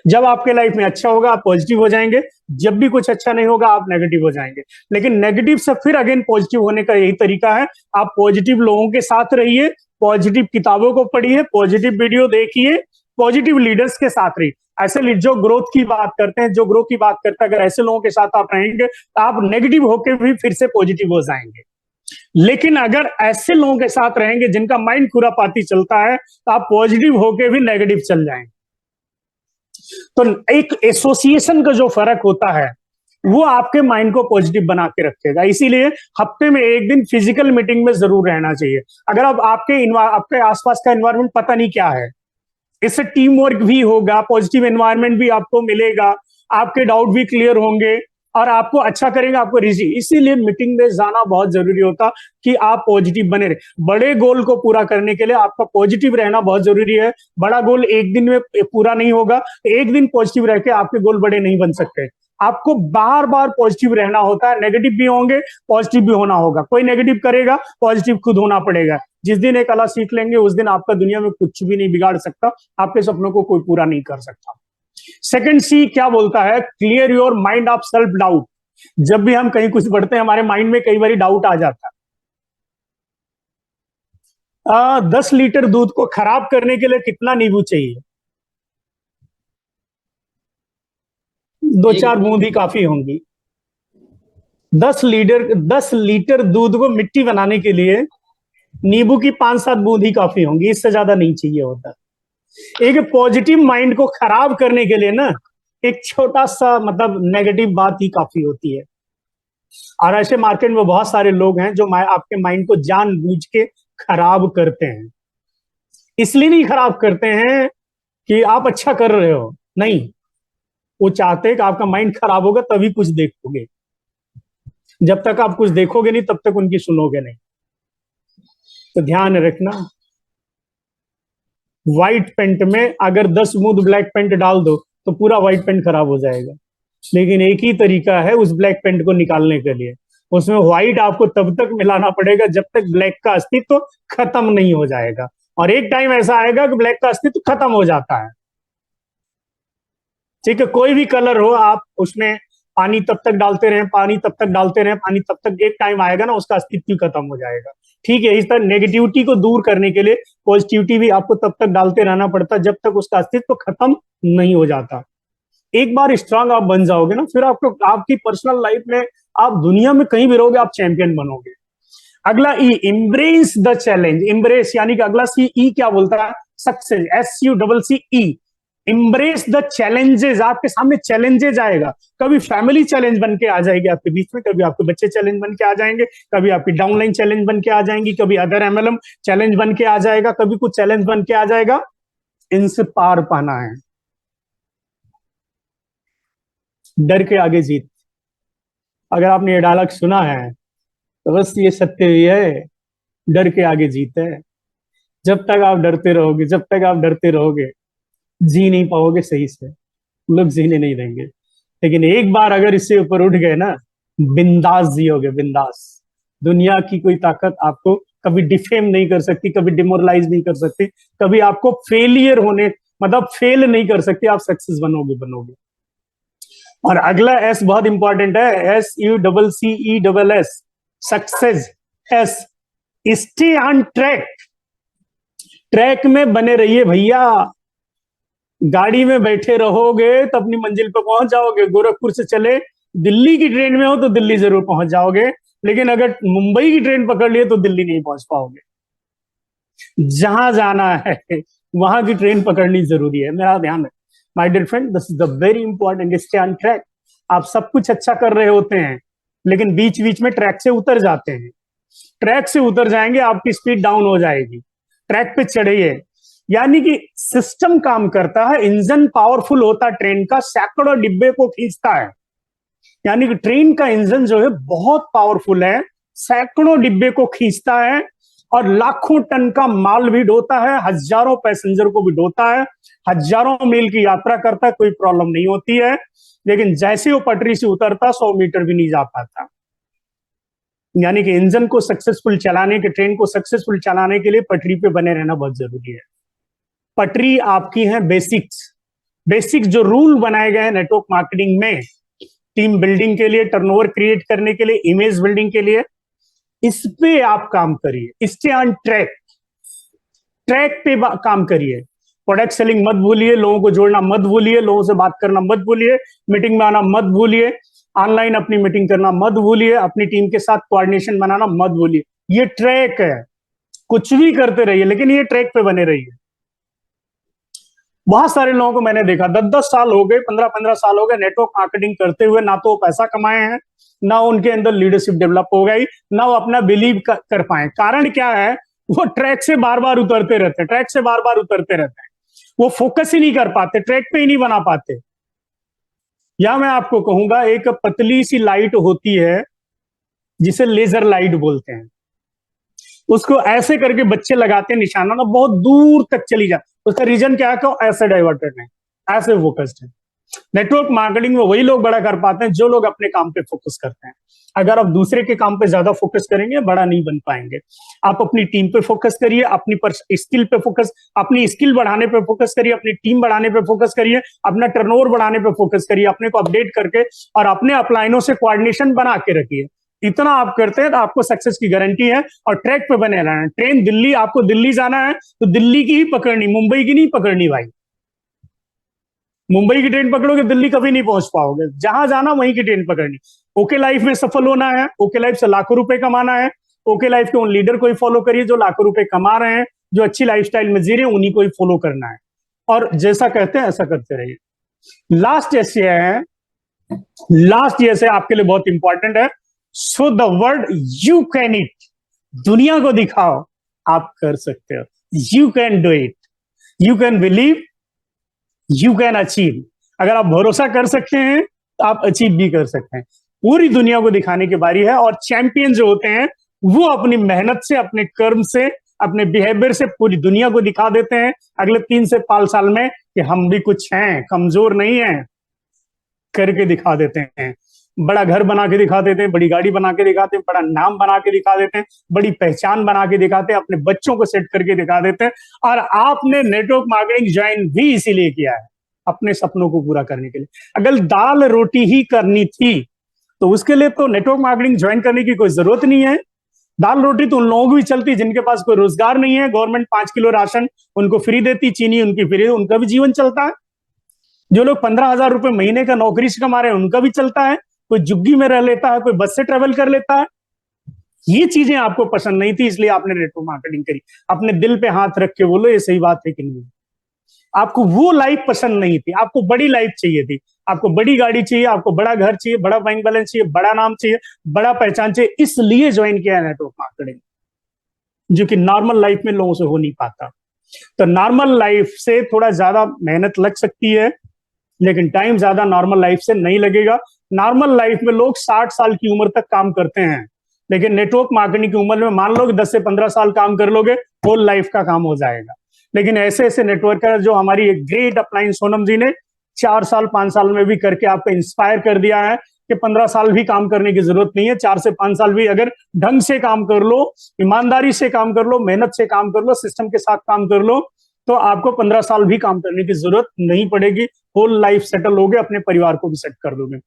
[SPEAKER 1] जब आपके लाइफ में अच्छा होगा आप पॉजिटिव हो जाएंगे, जब भी कुछ अच्छा नहीं होगा आप नेगेटिव हो जाएंगे। लेकिन नेगेटिव से फिर अगेन पॉजिटिव होने का यही तरीका है, आप पॉजिटिव लोगों के साथ रहिए, पॉजिटिव किताबों को पढ़िए, पॉजिटिव वीडियो देखिए, पॉजिटिव लीडर्स के साथ रहिए। ऐसे जो ग्रोथ की बात करते हैं, जो ग्रोथ की बात करते हैं, अगर ऐसे लोगों के साथ आप रहेंगे तो आप नेगेटिव होकर भी फिर से पॉजिटिव हो जाएंगे। लेकिन अगर ऐसे लोगों के साथ रहेंगे जिनका माइंड खुरापाती चलता है, तो आप पॉजिटिव होकर भी नेगेटिव चल जाएंगे। तो एक एसोसिएशन का जो फर्क होता है वो आपके माइंड को पॉजिटिव बना के रखेगा। इसीलिए हफ्ते में एक दिन फिजिकल मीटिंग में जरूर रहना चाहिए। अगर अब आपके आसपास का एनवायरनमेंट पता नहीं क्या है, इससे टीम वर्क भी होगा, पॉजिटिव एनवायरनमेंट भी आपको मिलेगा, आपके डाउट भी क्लियर होंगे और आपको अच्छा करेगा, आपको रिजी। इसीलिए मीटिंग में जाना बहुत जरूरी होता कि आप पॉजिटिव बने रहे। बड़े गोल को पूरा करने के लिए आपका पॉजिटिव रहना बहुत जरूरी है। बड़ा गोल एक दिन में पूरा नहीं होगा, एक दिन पॉजिटिव रह के आपके गोल बड़े नहीं बन सकते। आपको बार बार पॉजिटिव रहना होता है, नेगेटिव भी होंगे, पॉजिटिव भी होना होगा। कोई नेगेटिव करेगा, पॉजिटिव खुद होना पड़ेगा। जिस दिन एक कला सीख लेंगे उस दिन आपका दुनिया में कुछ भी नहीं बिगाड़ सकता, आपके सपनों को कोई पूरा नहीं कर सकता। सेकंड सी क्या बोलता है? Clear your mind of self doubt. जब भी हम कहीं कुछ पढ़ते हैं हमारे माइंड में कई बार डाउट आ जाता है। 10 लीटर दूध को खराब करने के लिए कितना नींबू चाहिए? 2-4 बूंद ही काफी होंगी। 10 लीटर दूध को मिट्टी बनाने के लिए नींबू की 5-7 बूंद ही काफी होंगी, इससे ज्यादा नहीं चाहिए होता। एक पॉजिटिव माइंड को खराब करने के लिए ना एक छोटा सा मतलब नेगेटिव बात ही काफी होती है। और ऐसे मार्केट में बहुत सारे लोग हैं जो आपके माइंड को जानबूझ के खराब करते हैं। इसलिए नहीं खराब करते हैं कि आप अच्छा कर रहे हो, नहीं, वो चाहते हैं कि आपका माइंड खराब होगा तभी कुछ देखोगे। जब तक आप कुछ देखोगे नहीं तब तक उनकी सुनोगे नहीं। तो ध्यान रखना, व्हाइट पेंट में अगर 10 बूंद ब्लैक पेंट डाल दो तो पूरा व्हाइट पेंट खराब हो जाएगा। लेकिन एक ही तरीका है उस ब्लैक पेंट को निकालने के लिए, उसमें व्हाइट आपको तब तक मिलाना पड़ेगा जब तक ब्लैक का अस्तित्व खत्म नहीं हो जाएगा। और एक टाइम ऐसा आएगा कि ब्लैक का अस्तित्व खत्म हो जाता है। ठीक है, कोई भी कलर हो आप उसमें पानी तब तक डालते रहे, पानी तब तक डालते रहे, पानी तब तक, एक टाइम आएगा ना उसका अस्तित्व खत्म हो जाएगा। ठीक है, इस तरह नेगेटिविटी को दूर करने के लिए पॉजिटिविटी भी आपको तब तक डालते रहना पड़ता जब तक उसका अस्तित्व खत्म नहीं हो जाता। एक बार स्ट्रांग आप बन जाओगे ना, फिर आपको आपकी पर्सनल लाइफ में आप दुनिया में कहीं भी रहोगे आप चैंपियन बनोगे। अगला ई, इम्ब्रेस द चैलेंज। इम्ब्रेस यानी कि अगला सी, ई क्या बोलता है? Success, SUCCE। Embrace the challenges. आपके सामने चैलेंजेस आएगा, कभी फैमिली चैलेंज बन के आ जाएगी आपके बीच में, कभी आपके बच्चे चैलेंज बन के आ जाएंगे, कभी आपकी डाउनलाइन चैलेंज बन के आ जाएंगी, कभी अदर MLM चैलेंज बन के आ जाएगा, कभी कुछ चैलेंज बन के आ जाएगा। इनसे पार पाना है। डर के आगे जीत। अगर आपने ये डायलॉग सुना है तो बस ये सत्य ही है, डर के आगे जीत है। जब तक आप डरते रहोगे, जब तक आप डरते रहोगे, जी नहीं पाओगे सही से, लोग जीने नहीं देंगे। लेकिन एक बार अगर इससे ऊपर उठ गए ना, बिंदास जियोगे, बिंदास। दुनिया की कोई ताकत आपको कभी डिफेम नहीं कर सकती, कभी डिमोरलाइज नहीं कर सकती, कभी आपको फेलियर होने मतलब फेल नहीं कर सकती। आप सक्सेस बनोगे, बनोगे। और अगला एस बहुत इंपॉर्टेंट है, SUCCESS, success. S, stay on track. Track में बने रहिए भैया। गाड़ी में बैठे रहोगे तो अपनी मंजिल पर पहुंच जाओगे। गोरखपुर से चले दिल्ली की ट्रेन में हो तो दिल्ली जरूर पहुंच जाओगे, लेकिन अगर मुंबई की ट्रेन पकड़ लिए तो दिल्ली नहीं पहुंच पाओगे। जहां जाना है वहां की ट्रेन पकड़नी जरूरी है, मेरा ध्यान है। My dear friend, this is the very important, stay on track. आप सब कुछ अच्छा कर रहे होते हैं लेकिन बीच बीच में ट्रैक से उतर जाते हैं। ट्रैक से उतर जाएंगे आपकी स्पीड डाउन हो जाएगी। ट्रैक पे चढ़िए। यानी कि सिस्टम काम करता है, इंजन पावरफुल होता है ट्रेन का, सैकड़ों डिब्बे को खींचता है। यानी कि ट्रेन का इंजन जो है बहुत पावरफुल है, सैकड़ों डिब्बे को खींचता है और लाखों टन का माल भी ढोता है, हजारों पैसेंजर को भी ढोता है, हजारों मील की यात्रा करता है, कोई प्रॉब्लम नहीं होती है। लेकिन जैसे वो पटरी से उतरता 100 मीटर भी नहीं जा पाता। यानी कि इंजन को सक्सेसफुल चलाने के, ट्रेन को सक्सेसफुल चलाने के लिए पटरी पे बने रहना बहुत जरूरी है। पटरी आपकी है बेसिक्स। बेसिक्स जो रूल बनाए गए हैं नेटवर्क मार्केटिंग में, टीम बिल्डिंग के लिए, टर्नओवर क्रिएट करने के लिए, इमेज बिल्डिंग के लिए, इस पे आप काम करिए। Stay on track. ट्रैक पे काम करिए। प्रोडक्ट सेलिंग मत भूलिए, लोगों को जोड़ना मत भूलिए, लोगों से बात करना मत भूलिए, मीटिंग में आना मत भूलिए, ऑनलाइन अपनी मीटिंग करना मत भूलिए, अपनी टीम के साथ कोऑर्डिनेशन बनाना मत भूलिए। ये ट्रैक है, कुछ भी करते रहिए लेकिन ये ट्रैक पे बने रहिए। बहुत सारे लोगों को मैंने देखा 10-10 साल हो गए, 15-15 साल हो गए नेटवर्क मार्केटिंग करते हुए, ना तो वो पैसा कमाए हैं, ना उनके अंदर लीडरशिप डेवलप हो गई, ना वो अपना बिलीव कर पाए। कारण क्या है? वो ट्रैक से बार बार उतरते रहते हैं, ट्रैक से बार बार उतरते रहते हैं। वो फोकस ही नहीं कर पाते, ट्रैक पे ही नहीं बना पाते। या मैं आपको कहूंगा एक पतली सी लाइट होती है जिसे लेजर लाइट बोलते हैं, उसको ऐसे करके बच्चे लगाते हैं निशाना ना, बहुत दूर तक चली जाती। उसका रीजन क्या है? ऐसे डाइवर्टेड है, ऐसे फोकस्ड है। नेटवर्क मार्केटिंग में वही लोग बड़ा कर पाते हैं जो लोग अपने काम पे फोकस करते हैं। अगर आप दूसरे के काम पे ज्यादा फोकस करेंगे, बड़ा नहीं बन पाएंगे। आप अपनी टीम पे फोकस करिए, अपनी स्किल पे फोकस, अपनी स्किल बढ़ाने पे फोकस करिए, अपनी टीम बढ़ाने पे फोकस करिए, अपना टर्नओवर बढ़ाने पे फोकस करिए, अपने को अपडेट करके और अपने अपलाइनों से कोऑर्डिनेशन बना के रखिए। इतना आप करते हैं तो आपको सक्सेस की गारंटी है। और ट्रैक पे बने रहना है। ट्रेन दिल्ली, आपको दिल्ली जाना है तो दिल्ली की ही पकड़नी, मुंबई की नहीं पकड़नी भाई। मुंबई की ट्रेन पकड़ोगे दिल्ली कभी नहीं पहुंच पाओगे। जहां जाना वहीं की ट्रेन पकड़नी। ओके लाइफ में सफल होना है, ओके लाइफ से लाखों रुपए कमाना है, ओके लाइफ के उन लीडर को ही फॉलो करिए जो लाखों रुपए कमा रहे हैं, जो अच्छी लाइफस्टाइल में जी रहे हैं, उन्हीं को ही फॉलो करना है और जैसा कहते हैं ऐसा करते रहिए। लास्ट ऐसे है, लास्ट ये से आपके लिए बहुत इंपॉर्टेंट है। So the word you can it, दुनिया को दिखाओ आप कर सकते हो। You can do it, you can believe, you can achieve. अगर आप भरोसा कर सकते हैं तो आप अचीव भी कर सकते हैं। पूरी दुनिया को दिखाने की बारी है। और चैंपियन जो होते हैं वो अपनी मेहनत से, अपने कर्म से, अपने बिहेवियर से पूरी दुनिया को दिखा देते हैं अगले 3 से 5 साल में कि हम भी कुछ हैं, कमजोर नहीं हैं, करके दिखा देते हैं। बड़ा घर बना के दिखा देते हैं, बड़ी गाड़ी बना के दिखाते हैं, बड़ा नाम बना के दिखा देते हैं, बड़ी पहचान बना के दिखाते हैं, अपने बच्चों को सेट करके दिखा देते हैं। और आपने नेटवर्क मार्केटिंग ज्वाइन भी इसीलिए किया है, अपने सपनों को पूरा करने के लिए। अगर दाल रोटी ही करनी थी तो उसके लिए तो नेटवर्क मार्केटिंग ज्वाइन करने की कोई जरूरत नहीं है। दाल रोटी तो उन लोगों की भी चलती जिनके पास कोई रोजगार नहीं है। गवर्नमेंट 5 किलो राशन उनको फ्री देती, चीनी उनकी फ्री, उनका भी जीवन चलता है। जो लोग 15,000 रुपए महीने का नौकरी से कमा रहे हैं उनका भी चलता है। कोई झुग्गी में रह लेता है, कोई बस से ट्रेवल कर लेता है। ये चीजें आपको पसंद नहीं थी इसलिए आपने नेटवर्क मार्केटिंग करी। अपने दिल पे हाथ रख के बोलो ये सही बात है कि नहीं। आपको वो लाइफ पसंद नहीं थी, आपको बड़ी लाइफ चाहिए थी, आपको बड़ी गाड़ी चाहिए, आपको बड़ा घर चाहिए, बड़ा बैंक बैलेंस चाहिए, बड़ा नाम चाहिए, बड़ा पहचान चाहिए, इसलिए ज्वाइन किया है नेटवर्क मार्केटिंग, जो कि नॉर्मल लाइफ में लोगों से हो नहीं पाता। तो नॉर्मल लाइफ से थोड़ा ज्यादा मेहनत लग सकती है लेकिन टाइम ज्यादा नॉर्मल लाइफ से नहीं लगेगा। नॉर्मल लाइफ में लोग 60 साल की उम्र तक काम करते हैं लेकिन नेटवर्क मार्केटिंग की उम्र में मान लो कि 10 से 15 साल काम कर लोगे, होल लाइफ का काम हो जाएगा। लेकिन ऐसे ऐसे नेटवर्कर जो हमारी एक ग्रेट अपलाइन सोनम जी ने 4 साल 5 साल में भी करके आपको इंस्पायर कर दिया है कि 15 साल भी काम करने की जरूरत नहीं है। 4 से 5 साल भी अगर ढंग से काम कर लो, ईमानदारी से काम कर लो, मेहनत से काम कर लो, सिस्टम के साथ काम कर लो तो आपको 15 साल भी काम करने की जरूरत नहीं पड़ेगी। होल लाइफ सेटल हो गए, अपने परिवार को भी सेट कर दोगे।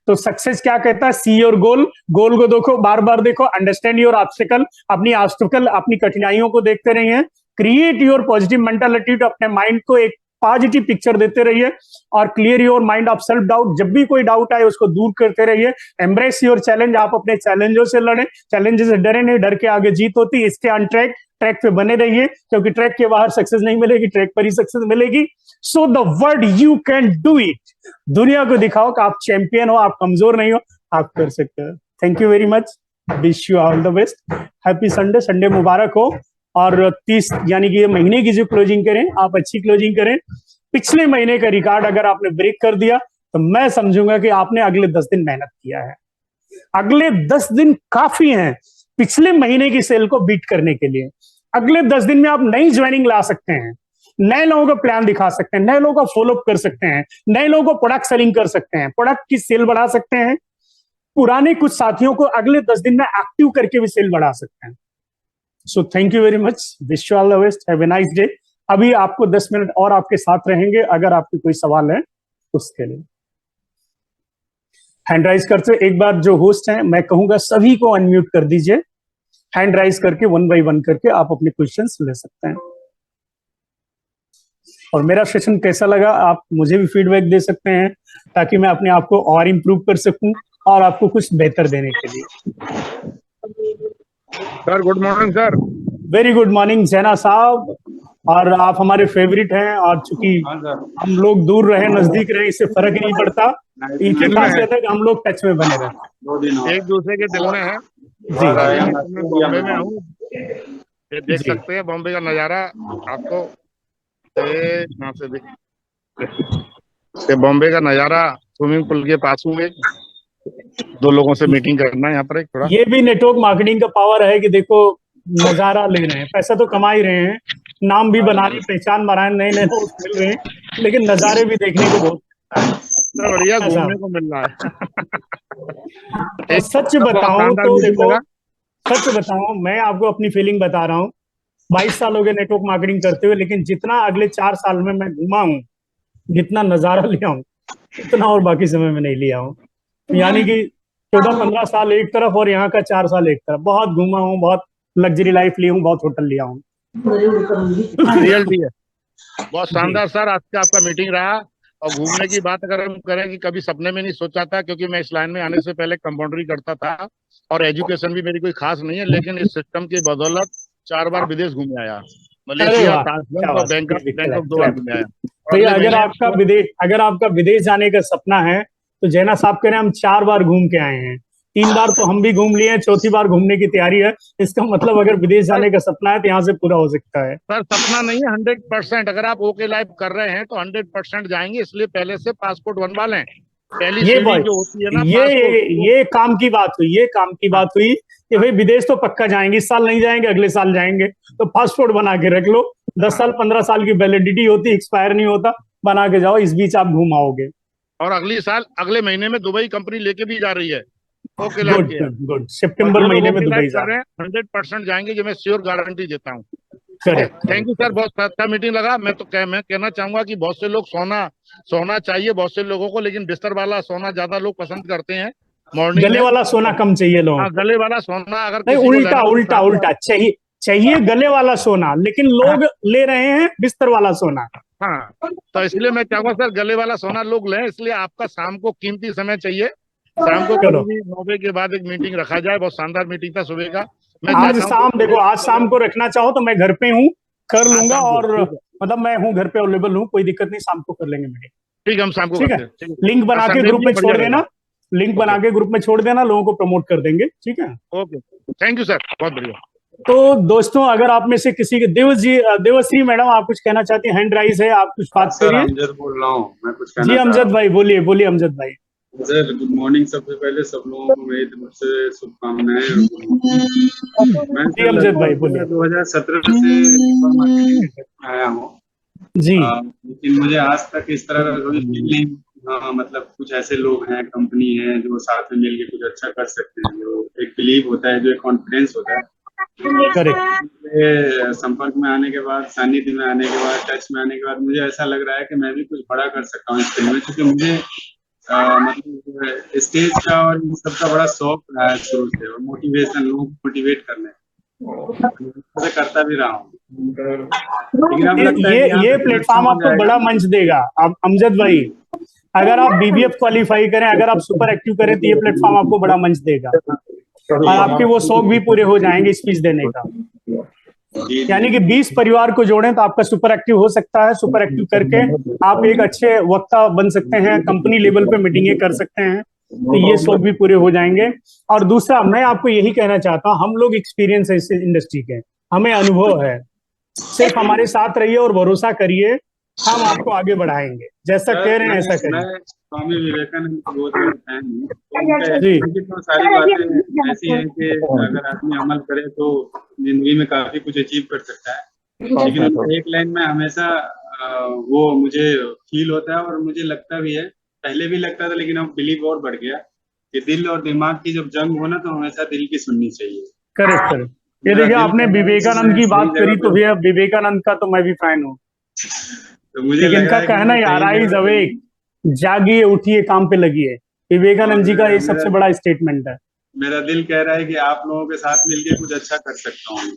[SPEAKER 1] तो सक्सेस क्या कहता है? सी योर गोल, गोल को देखो, बार बार देखो, अंडरस्टैंड योर ऑब्स्टिकल, अपनी कठिनाइयों को देखते रहिए, क्रिएट योर पॉजिटिव मेंटालिटी, तो अपने माइंड को एक पॉजिटिव पिक्चर देते रहिए और clear your mind of self doubt. जब भी कोई डाउट आए उसको दूर करते रहिए। एम्ब्रेस योर चैलेंज, आप अपने चैलेंजों से लड़े, चैलेंजेस से डरे नहीं, डर के आगे जीत होती है। इसके ऑन ट्रैक, ट्रैक पे बने रहिए क्योंकि ट्रैक के बाहर सक्सेस नहीं मिलेगी, ट्रैक पर ही सक्सेस मिलेगी। So the word you can do it, दुनिया को दिखाओ कि आप चैंपियन हो, आप कमजोर नहीं हो, आप कर सकते हो। Thank you very much, wish you all the best, happy Sunday, Sunday मुबारक हो। और 30 यानी कि ये महीने की जो क्लोजिंग करें आप अच्छी क्लोजिंग करें। पिछले महीने का रिकॉर्ड अगर आपने ब्रेक कर दिया तो मैं समझूंगा कि आपने अगले 10 दिन मेहनत किया है। अगले 10 दिन काफी हैं पिछले महीने की सेल को बीट करने के लिए। अगले 10 दिन में आप नई ज्वाइनिंग ला सकते हैं, नए लोगों को प्लान दिखा सकते हैं, नए लोगों को फॉलोअप कर सकते हैं, नए लोगों को प्रोडक्ट सेलिंग कर सकते हैं, प्रोडक्ट की सेल बढ़ा सकते हैं, पुराने कुछ साथियों को अगले 10 दिन में एक्टिव करके भी सेल बढ़ा सकते हैं। So thank you very much, wish you all the best, have a nice day. अभी आपको 10 मिनट और आपके साथ रहेंगे, अगर आपके कोई सवाल है उसके लिए हैंड राइज करते। एक बार जो होस्ट हैं मैं कहूंगा सभी को अनम्यूट कर दीजिए, हैंड राइज करके 1 बाय 1 करके आप अपने क्वेश्चंस ले सकते हैं। और मेरा सेशन कैसा लगा आप मुझे भी फीडबैक दे सकते हैं ताकि मैं अपने आप को और इम्प्रूव कर सकूं और आपको कुछ बेहतर देने के लिए।
[SPEAKER 7] Sir good morning sir.
[SPEAKER 1] Very good morning जैना साहब, और आप हमारे फेवरेट हैं और चूंकि हम लोग दूर रहे नजदीक रहे इससे फर्क नहीं पड़ता, इनकी खासियत है कि हम लोग टच में बने रहते,
[SPEAKER 7] एक दूसरे के दिल में है
[SPEAKER 1] जी।
[SPEAKER 7] मैं बॉम्बे में हूँ, ये देख सकते हैं बॉम्बे का नजारा आपको, यहाँ से देख बॉम्बे का नजारा, स्विमिंग पूल के पास हूँ, 2 लोगों से मीटिंग करना है यहाँ पर एक थोड़ा।
[SPEAKER 1] ये भी नेटवर्क मार्केटिंग का पावर है कि देखो नजारा ले रहे हैं, पैसा तो कमा ही रहे हैं, नाम भी बना रहे, पहचान बना रहे, नए नए लोग मिल रहे हैं, लेकिन नजारे भी देखने को बहुत
[SPEAKER 7] सबसे बढ़िया
[SPEAKER 1] ऐसा।
[SPEAKER 7] घूमने को मिल रहा है।
[SPEAKER 1] और सच बताऊं तो देखो, सच बताऊं मैं आपको अपनी फीलिंग बता रहा हूँ। 22 साल हो गए नेटवर्क मार्केटिंग करते हुए, लेकिन जितना अगले 4 साल में मैं घूमा हूँ, जितना नजारा लिया हूँ, उतना और बाकी समय में नहीं लिया हूँ। यानी कि 14-15 साल एक तरफ और यहाँ का 4 साल एक तरफ। बहुत घूमा हूँ, बहुत लग्जरी लाइफ ली हूँ, बहुत होटल लिया हूँ।
[SPEAKER 7] रियलिटी है। बहुत
[SPEAKER 1] जी।
[SPEAKER 7] शानदार सर आज का आपका मीटिंग रहा। और घूमने की बात अगर हम करें कि कभी सपने में नहीं सोचा था, क्योंकि मैं इस लाइन में आने से पहले कंपाउंडरी करता था और एजुकेशन भी मेरी कोई खास नहीं है, लेकिन इस सिस्टम की बदौलत 4 बार विदेश घूमे आया।
[SPEAKER 1] अरे
[SPEAKER 7] मलेशिया,
[SPEAKER 1] वाह, क्या
[SPEAKER 7] ताशकंद और
[SPEAKER 1] बात है।
[SPEAKER 7] बैंकॉक 2 बार घूमे आया। और
[SPEAKER 1] भैया
[SPEAKER 7] अगले महीने
[SPEAKER 1] अगर आपका विदेश जाने का सपना है तो जैना साहब कह रहे हैं हम 4 बार घूम के आए हैं, 3 बार तो हम भी घूम लिए हैं, चौथी बार घूमने की तैयारी है। इसका मतलब अगर विदेश जाने का सपना है तो यहाँ से पूरा हो सकता है।
[SPEAKER 7] सर सपना नहीं है, 100%। अगर आप ओके लाइफ कर रहे हैं तो 100% जाएंगे, इसलिए पहले से पासपोर्ट बनवा लें। पहली
[SPEAKER 1] ये
[SPEAKER 7] सीढ़ी जो होती है ना
[SPEAKER 1] ये
[SPEAKER 7] पासपोर्ट,
[SPEAKER 1] ये काम की बात हुई, ये काम की बात हुई कि भाई विदेश तो पक्का जाएंगे, इस साल नहीं जाएंगे अगले साल जाएंगे, तो पासपोर्ट बना के रख लो। 10 साल 15 साल की वैलिडिटी होती, एक्सपायर नहीं होता, बना के जाओ, इस बीच आप घूम आओगे।
[SPEAKER 7] और अगली साल अगले महीने में दुबई कंपनी लेके भी जा रही है ओके लाइफ
[SPEAKER 1] गुड
[SPEAKER 7] के।
[SPEAKER 1] Good good. सितंबर महीने में दुबई जा
[SPEAKER 7] कर रहे हैं, 100% जाएंगे, जो मैं श्योर गारंटी देता हूँ। ठीक है,
[SPEAKER 1] करेक्ट।
[SPEAKER 7] थैंक यू सर, बहुत अच्छा मीटिंग लगा। मैं कहना चाहूंगा कि बहुत से लोग सोना चाहिए बहुत से लोगों को, लेकिन बिस्तर वाला सोना ज्यादा लोग पसंद करते हैं मॉर्निंग
[SPEAKER 1] गले
[SPEAKER 7] में।
[SPEAKER 1] वाला सोना कम चाहिए लोगों
[SPEAKER 7] हाँ,
[SPEAKER 1] को।
[SPEAKER 7] गले वाला सोना अगर
[SPEAKER 1] नहीं,
[SPEAKER 7] किसी को
[SPEAKER 1] उल्टा
[SPEAKER 7] लेना हो तो
[SPEAKER 1] उल्टा
[SPEAKER 7] शाम
[SPEAKER 1] उल्टा चाहिए, चाहिए गले वाला सोना, लेकिन लोग ले रहे हैं बिस्तर वाला सोना।
[SPEAKER 7] हाँ, तो इसलिए मैं चाहूंगा सर गले वाला सोना लोग लें, इसलिए आपका शाम को कीमती समय चाहिए। शाम को
[SPEAKER 1] चलो,
[SPEAKER 7] कभी भी 9 बजे के बाद एक मीटिंग रखा जाए। बहुत शानदार मीटिंग था सुबह का। मैं
[SPEAKER 1] आज
[SPEAKER 7] चाहता हूँ
[SPEAKER 1] शाम देखो, आज शाम को रखना चाहो तो मैं घर पे हूँ, कर
[SPEAKER 7] आज
[SPEAKER 1] लूंगा।
[SPEAKER 7] शाम को,
[SPEAKER 1] और
[SPEAKER 7] ठीक है,
[SPEAKER 1] मतलब मैं हूँ घर पे, अवेलेबल हूँ, कोई दिक्कत नहीं, शाम को कर लेंगे मीटिंग।
[SPEAKER 7] ठीक है, हम शाम को
[SPEAKER 1] ठीक
[SPEAKER 7] करते
[SPEAKER 1] है,
[SPEAKER 7] हैं। ठीक है,
[SPEAKER 1] लिंक बना के
[SPEAKER 7] संडे
[SPEAKER 1] ग्रुप
[SPEAKER 7] भी
[SPEAKER 1] में
[SPEAKER 7] बढ़िया
[SPEAKER 1] छोड़
[SPEAKER 7] रहेगा।
[SPEAKER 1] देना, लिंक बना के ग्रुप में छोड़ देना, लोगों को प्रमोट कर देंगे। ठीक है,
[SPEAKER 7] ओके, थैंक यू सर, बहुत बढ़िया।
[SPEAKER 1] तो दोस्तों अगर आप में से किसी के देवश्री मैडम आप कुछ कहना चाहती हैं, हैंड राइज है, आप कुछ बात
[SPEAKER 8] सर
[SPEAKER 1] करिए।
[SPEAKER 8] अमजद बोल रहा हूँ, मैं कुछ कहना
[SPEAKER 1] जी
[SPEAKER 8] चाह रहा
[SPEAKER 1] अमजद भाई, बोलिए बोलिए अमजद भाई।
[SPEAKER 8] हूँ। Sir good morning. सबसे पहले सब लोगों को मेरी तरफ से शुभकामनाएं। मैं
[SPEAKER 1] जी
[SPEAKER 8] सर
[SPEAKER 1] अमजद भाई
[SPEAKER 8] लगभग
[SPEAKER 1] बोलिए।
[SPEAKER 8] 2017 से नेटवर्क मार्केटिंग के क्षेत्र में आया हूँ।
[SPEAKER 1] जी
[SPEAKER 8] लेकिन मुझे आज तक इस तरह का कभी फील नहीं, मतलब कुछ ऐसे लोग हैं, कंपनी है जो साथ में मिलके कुछ अच्छा कर सकते हैं, जो एक बिलीव होता है, जो एक कॉन्फिडेंस होता है।
[SPEAKER 1] करेक्ट।
[SPEAKER 8] मेरे संपर्क में आने के बाद, सानिध्य में आने के बाद, टच में आने के बाद मुझे ऐसा लग रहा है कि मैं भी कुछ बड़ा कर सकता हूँ इस फील्ड में, क्योंकि मुझे मतलब स्टेज का और इन सबका बड़ा शौक रहा है शुरू से, और मोटिवेशन, लोग मोटिवेट करने मैं करता भी रहा हूँ। लेकिन अब लगता है कि यहाँ
[SPEAKER 1] ये
[SPEAKER 8] पे
[SPEAKER 1] प्लेटफॉर्म
[SPEAKER 8] हो
[SPEAKER 1] आपको
[SPEAKER 8] जाएगा।
[SPEAKER 1] बड़ा मंच देगा। आप अमजद भाई, अगर आप बीबीएफ क्वालिफाई करें, अगर आप सुपर एक्टिव करें, तो ये प्लेटफॉर्म आपको बड़ा मंच देगा और आपके वो शौक भी पूरे हो जाएंगे स्पीच देने का। यानी कि 20 परिवार को जोड़ें तो आपका सुपर एक्टिव हो सकता है। सुपर एक्टिव करके आप एक अच्छे वक्ता बन सकते हैं, कंपनी लेवल पे मीटिंगें कर सकते हैं, तो ये शौक भी पूरे हो जाएंगे। और दूसरा मैं आपको यही कहना चाहता हूं, हम लोग एक्सपीरियंस है इस इंडस्ट्री के, हमें अनुभव है, सिर्फ हमारे साथ रहिए और भरोसा करिए, हम आपको आगे बढ़ाएंगे। जैसा कह रहे हैं ऐसा
[SPEAKER 8] मैं
[SPEAKER 1] करिए।
[SPEAKER 8] स्वामी विवेकानंद की बहुत बड़ा फैन हूँ। तो
[SPEAKER 1] जी।
[SPEAKER 8] उनकी तो सारी बातें ऐसी हैं कि अगर आदमी अमल करे तो जिंदगी में काफी कुछ अचीव कर सकता है। लेकिन उनका एक लाइन में हमेशा वो मुझे फील होता है और मुझे लगता भी है, पहले भी लगता था लेकिन अब बिलीव और बढ़ गया कि दिल और दिमाग की जब जंग हो ना, तो हमेशा दिल की सुननी चाहिए।
[SPEAKER 1] Correct correct. ये
[SPEAKER 8] मेरा
[SPEAKER 1] देखिए
[SPEAKER 8] दिल
[SPEAKER 1] आपने
[SPEAKER 8] कह रहा है कि
[SPEAKER 1] विवेकानंद
[SPEAKER 8] मैं
[SPEAKER 1] की
[SPEAKER 8] सही
[SPEAKER 1] बात
[SPEAKER 8] जगह
[SPEAKER 1] करी, तो
[SPEAKER 8] पे
[SPEAKER 1] भैया विवेकानंद का तो मैं भी फैन हूँ।
[SPEAKER 8] तो मुझे
[SPEAKER 1] लेकिन
[SPEAKER 8] लग
[SPEAKER 1] इनका
[SPEAKER 8] रहा है कि
[SPEAKER 1] कहना
[SPEAKER 8] मैं
[SPEAKER 1] ही आ रहा
[SPEAKER 8] सही
[SPEAKER 1] इज
[SPEAKER 8] जगह पे
[SPEAKER 1] अवेक, जागिए उठिए काम पे लगिए। विवेकानंद जी का ये सबसे
[SPEAKER 8] मेरा
[SPEAKER 1] बड़ा स्टेटमेंट है।
[SPEAKER 8] मेरा दिल कह रहा है कि आप लोगों के साथ मिलके कुछ अच्छा कर सकता हूँ।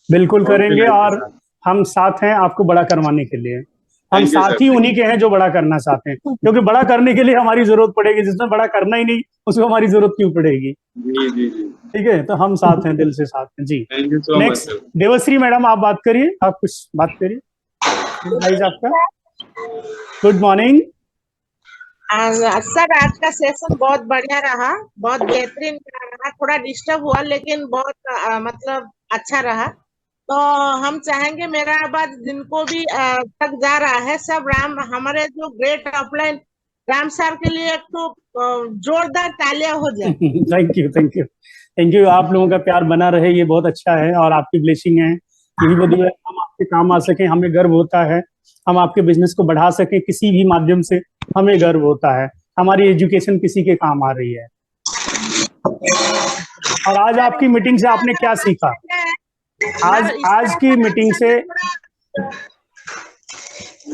[SPEAKER 1] बिल्कुल करेंगे,
[SPEAKER 8] लाइफ के
[SPEAKER 1] और
[SPEAKER 8] साथ।
[SPEAKER 1] हम साथ हैं आपको बड़ा करवाने के लिए। हम
[SPEAKER 8] थैंक यू
[SPEAKER 1] साथ
[SPEAKER 8] सर।
[SPEAKER 1] ही उन्हीं के हैं जो बड़ा करना चाहते हैं, क्योंकि बड़ा करने के लिए हमारी जरूरत पड़ेगी, जिसने बड़ा करना ही नहीं उसको हमारी जरूरत क्यों पड़ेगी।
[SPEAKER 8] जी जी जी।
[SPEAKER 1] ठीक है, तो हम साथ हैं, दिल से साथ हैं जी।
[SPEAKER 8] Thank you so much
[SPEAKER 1] next
[SPEAKER 8] sir.
[SPEAKER 1] Devshree madam, आप बात करिए, आप कुछ बात करिए। गाइस आपका गुड मॉर्निंग।
[SPEAKER 9] सर आज का सेशन बहुत बढ़िया रहा, बहुत बेहतरीन रहा। थोड़ा डिस्टर्ब हुआ लेकिन बहुत मतलब अच्छा रहा। तो हम चाहेंगे मेरा आवाज जिनको भी तक जा रहा है, सब राम हमारे जो ग्रेट अपलाइन राम सर के लिए एक तो जोरदार तालियां हो जाए।
[SPEAKER 1] Thank you thank you thank you. आप लोगों का प्यार बना रहे, ये बहुत अच्छा है, और आपकी ब्लेसिंग है, यही वजह है हम आपके काम आ सके, हमें गर्व होता है हम आपके बिजनेस को बढ़ा सके किसी भी माध्यम से। हमें गर्व होता है, हमारी एजुकेशन किसी के काम आ रही है। और आज आपकी मीटिंग से आपने क्या सीखा? आज की मीटिंग से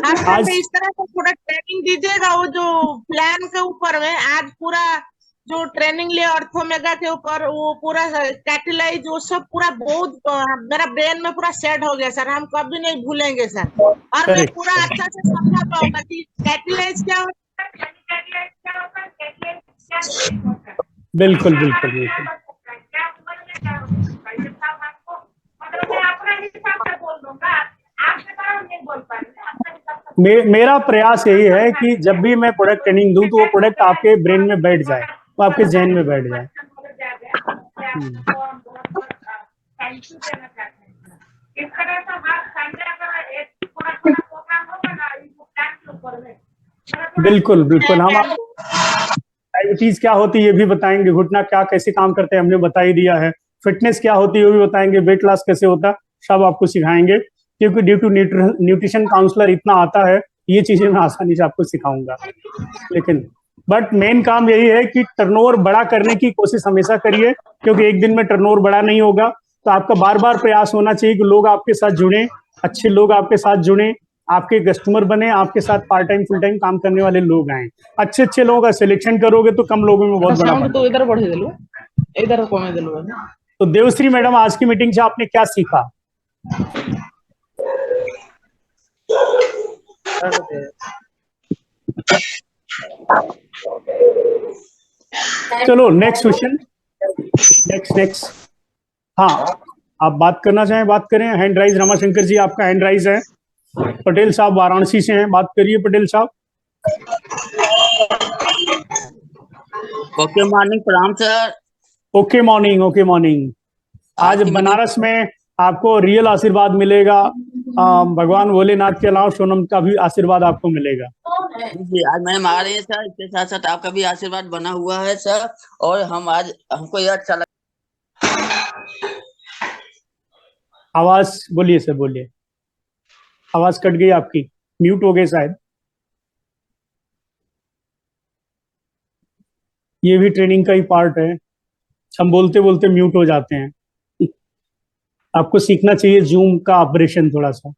[SPEAKER 9] आज इस तरह से पूरा ट्रेनिंग दीजिएगा, वो जो प्लान के ऊपर में आज पूरा जो ट्रेनिंग लिया ऑर्थोमेगा के ऊपर, वो पूरा कैटेलाइज, वो सब पूरा बहुत मेरा ब्रेन में पूरा सेट हो गया सर। हम कभी नहीं भूलेंगे सर, और मैं पूरा अच्छा से समझा पाऊंगा कि कैटेलाइज क्या होता है।
[SPEAKER 1] बिल्कुल बिल्कुल बिल्कुल। मेरा प्रयास यही है कि जब भी मैं प्रोडक्ट ट्रेनिंग दूं तो वो प्रोडक्ट आपके ब्रेन में बैठ जाए, वो आपके जहन में बैठ जाए। बिल्कुल बिल्कुल। हम डायबिटीज क्या होती है ये भी बताएंगे, घुटना क्या कैसे काम करते हैं हमने बता ही दिया है, फिटनेस क्या होती है वो भी बताएंगे, वेट लॉस कैसे होता है सब आपको सिखाएंगे, क्योंकि ड्यू टू न्यूट्रिशन काउंसलर इतना आता है, ये चीजें मैं आसानी से आपको सिखाऊंगा। लेकिन बट मेन काम यही है कि टर्नओवर बड़ा करने की कोशिश हमेशा करिए, क्योंकि एक दिन में टर्नओवर बड़ा नहीं होगा। तो आपका बार बार प्रयास होना चाहिए कि लोग आपके साथ जुड़े, अच्छे लोग आपके साथ जुड़े, आपके कस्टमर बने, आपके साथ पार्ट टाइम फुल टाइम काम करने वाले लोग आए। अच्छे अच्छे लोगों का सिलेक्शन करोगे तो कम लोगों में बहुत बड़ा।
[SPEAKER 10] तो इधर बढ़े दिलो, इधर कमे दिलो।
[SPEAKER 1] तो देवश्री मैडम, आज की मीटिंग से आपने क्या सीखा? चलो नेक्स्ट क्वेश्चन। नेक्स्ट। हाँ, आप बात करना चाहें बात करें। हैंड राइज रमाशंकर जी, आपका हैंड राइज है। पटेल साहब वाराणसी से हैं, बात करिए पटेल साहब।
[SPEAKER 11] ओके मॉर्निंग, प्रणाम sir.
[SPEAKER 1] Okay morning, okay morning. आज बनारस में आपको रियल आशीर्वाद मिलेगा, भगवान भोलेनाथ के अलावा सोनम का भी आशीर्वाद आपको मिलेगा
[SPEAKER 11] जी। आज मैम आ रहे हैं सर, इसके साथ साथ आपका भी आशीर्वाद बना हुआ है सर, और हम आज हमको यह अच्छा लगा।
[SPEAKER 1] आवाज बोलिए सर, बोलिए। आवाज कट गई आपकी, म्यूट हो गए शायद। ये भी ट्रेनिंग का ही पार्ट है, हम बोलते बोलते म्यूट हो जाते हैं। आपको सीखना चाहिए जूम का ऑपरेशन थोड़ा सा।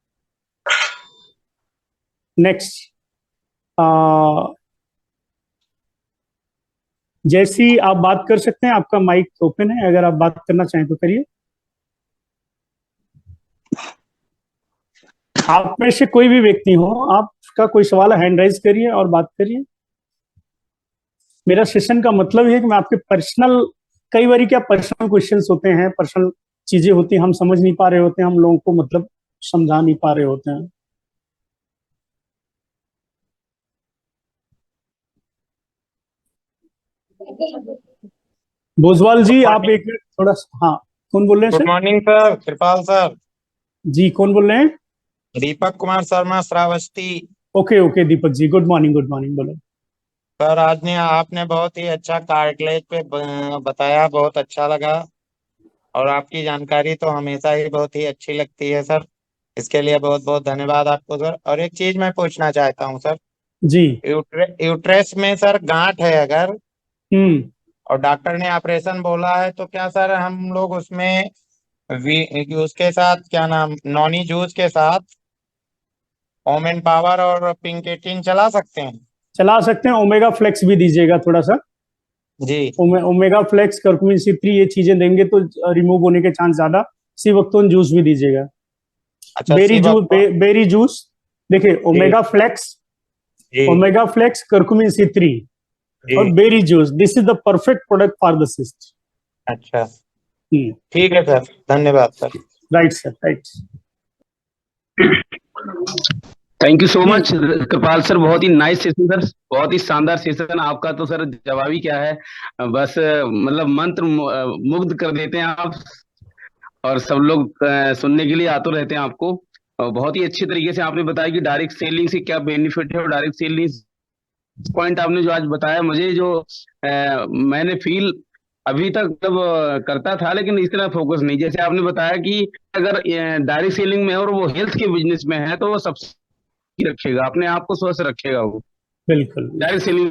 [SPEAKER 1] नेक्स्ट, जैसी आप बात कर सकते हैं, आपका माइक ओपन है, अगर आप बात करना चाहें तो करिए। आप में से कोई भी व्यक्ति हो, आपका कोई सवाल है, हैंड राइज करिए और बात करिए। मेरा सेशन का मतलब ये है कि मैं आपके पर्सनल, कई बार क्या पर्सनल क्वेश्चंस होते हैं, पर्सनल चीजें होती हैं, हम समझ नहीं पा रहे होते हैं, हम लोगों को मतलब समझा नहीं पा रहे होते हैं। भोजवाल जी, आप एक मिनट थोड़ा। हाँ, कौन बोल रहे हैं?
[SPEAKER 12] गुड मॉर्निंग सर, कृपाल सर
[SPEAKER 1] जी, कौन बोल रहे हैं?
[SPEAKER 12] Deepak Kumar Sharma, Shravasti.
[SPEAKER 1] Okay okay Deepak ji, good morning, good morning, बोलो।
[SPEAKER 12] सर आज ने आपने बहुत ही अच्छा कार्टिलेज पे बताया, बहुत अच्छा लगा, और आपकी जानकारी तो हमेशा ही बहुत ही अच्छी लगती है सर, इसके लिए बहुत बहुत धन्यवाद आपको सर। और एक चीज मैं पूछना चाहता हूँ सर
[SPEAKER 1] जी।
[SPEAKER 12] यूट्रेस में सर गांठ है अगर, और डॉक्टर ने ऑपरेशन बोला है, तो क्या सर हम लोग उसमें उसके साथ क्या नाम, नॉनी जूस के साथ ओमेन पावर और पिंकेटिन चला सकते हैं?
[SPEAKER 1] चला सकते हैं, ओमेगा फ्लेक्स भी दीजिएगा थोड़ा सा
[SPEAKER 12] जी।
[SPEAKER 1] ओमेगा फ्लेक्स, कर्कुमिन C3, ये चीजें देंगे तो रिमूव होने के चांस ज्यादा। सिवक्तोन जूस भी दीजिएगा।
[SPEAKER 12] अच्छा,
[SPEAKER 1] बेरी जूस देखिए, ओमेगा फ्लेक्स, कर्कुमिन C3 और berry juice, this is the perfect product for the cyst.
[SPEAKER 12] अच्छा, ठीक है सर, धन्यवाद sir.
[SPEAKER 1] Right sir, right.
[SPEAKER 3] Thank you so much Kripal sir, बहुत ही नाइस सेशन सर, बहुत ही शानदार सेशन आपका। तो सर जवाब ही क्या है, बस मतलब मंत्र मुग्ध कर देते हैं आप, और सब लोग सुनने के लिए आतुर रहते हैं आपको। और बहुत ही अच्छे तरीके से आपने बताया कि डायरेक्ट सेलिंग से क्या बेनिफिट है, और डायरेक्ट सेलिंग पॉइंट आपने जो आज बताया, मुझे जो मैंने फील अभी तक मतलब करता था, लेकिन इस तरह फोकस नहीं। जैसे आपने बताया कि अगर डायरेक्ट सेलिंग में है और वो हेल्थ के बिजनेस में है, तो वो सबसे रखेगा, अपने आप को स्वस्थ रखेगा वो।
[SPEAKER 1] बिल्कुल।
[SPEAKER 3] डायरेक्ट सेलिंग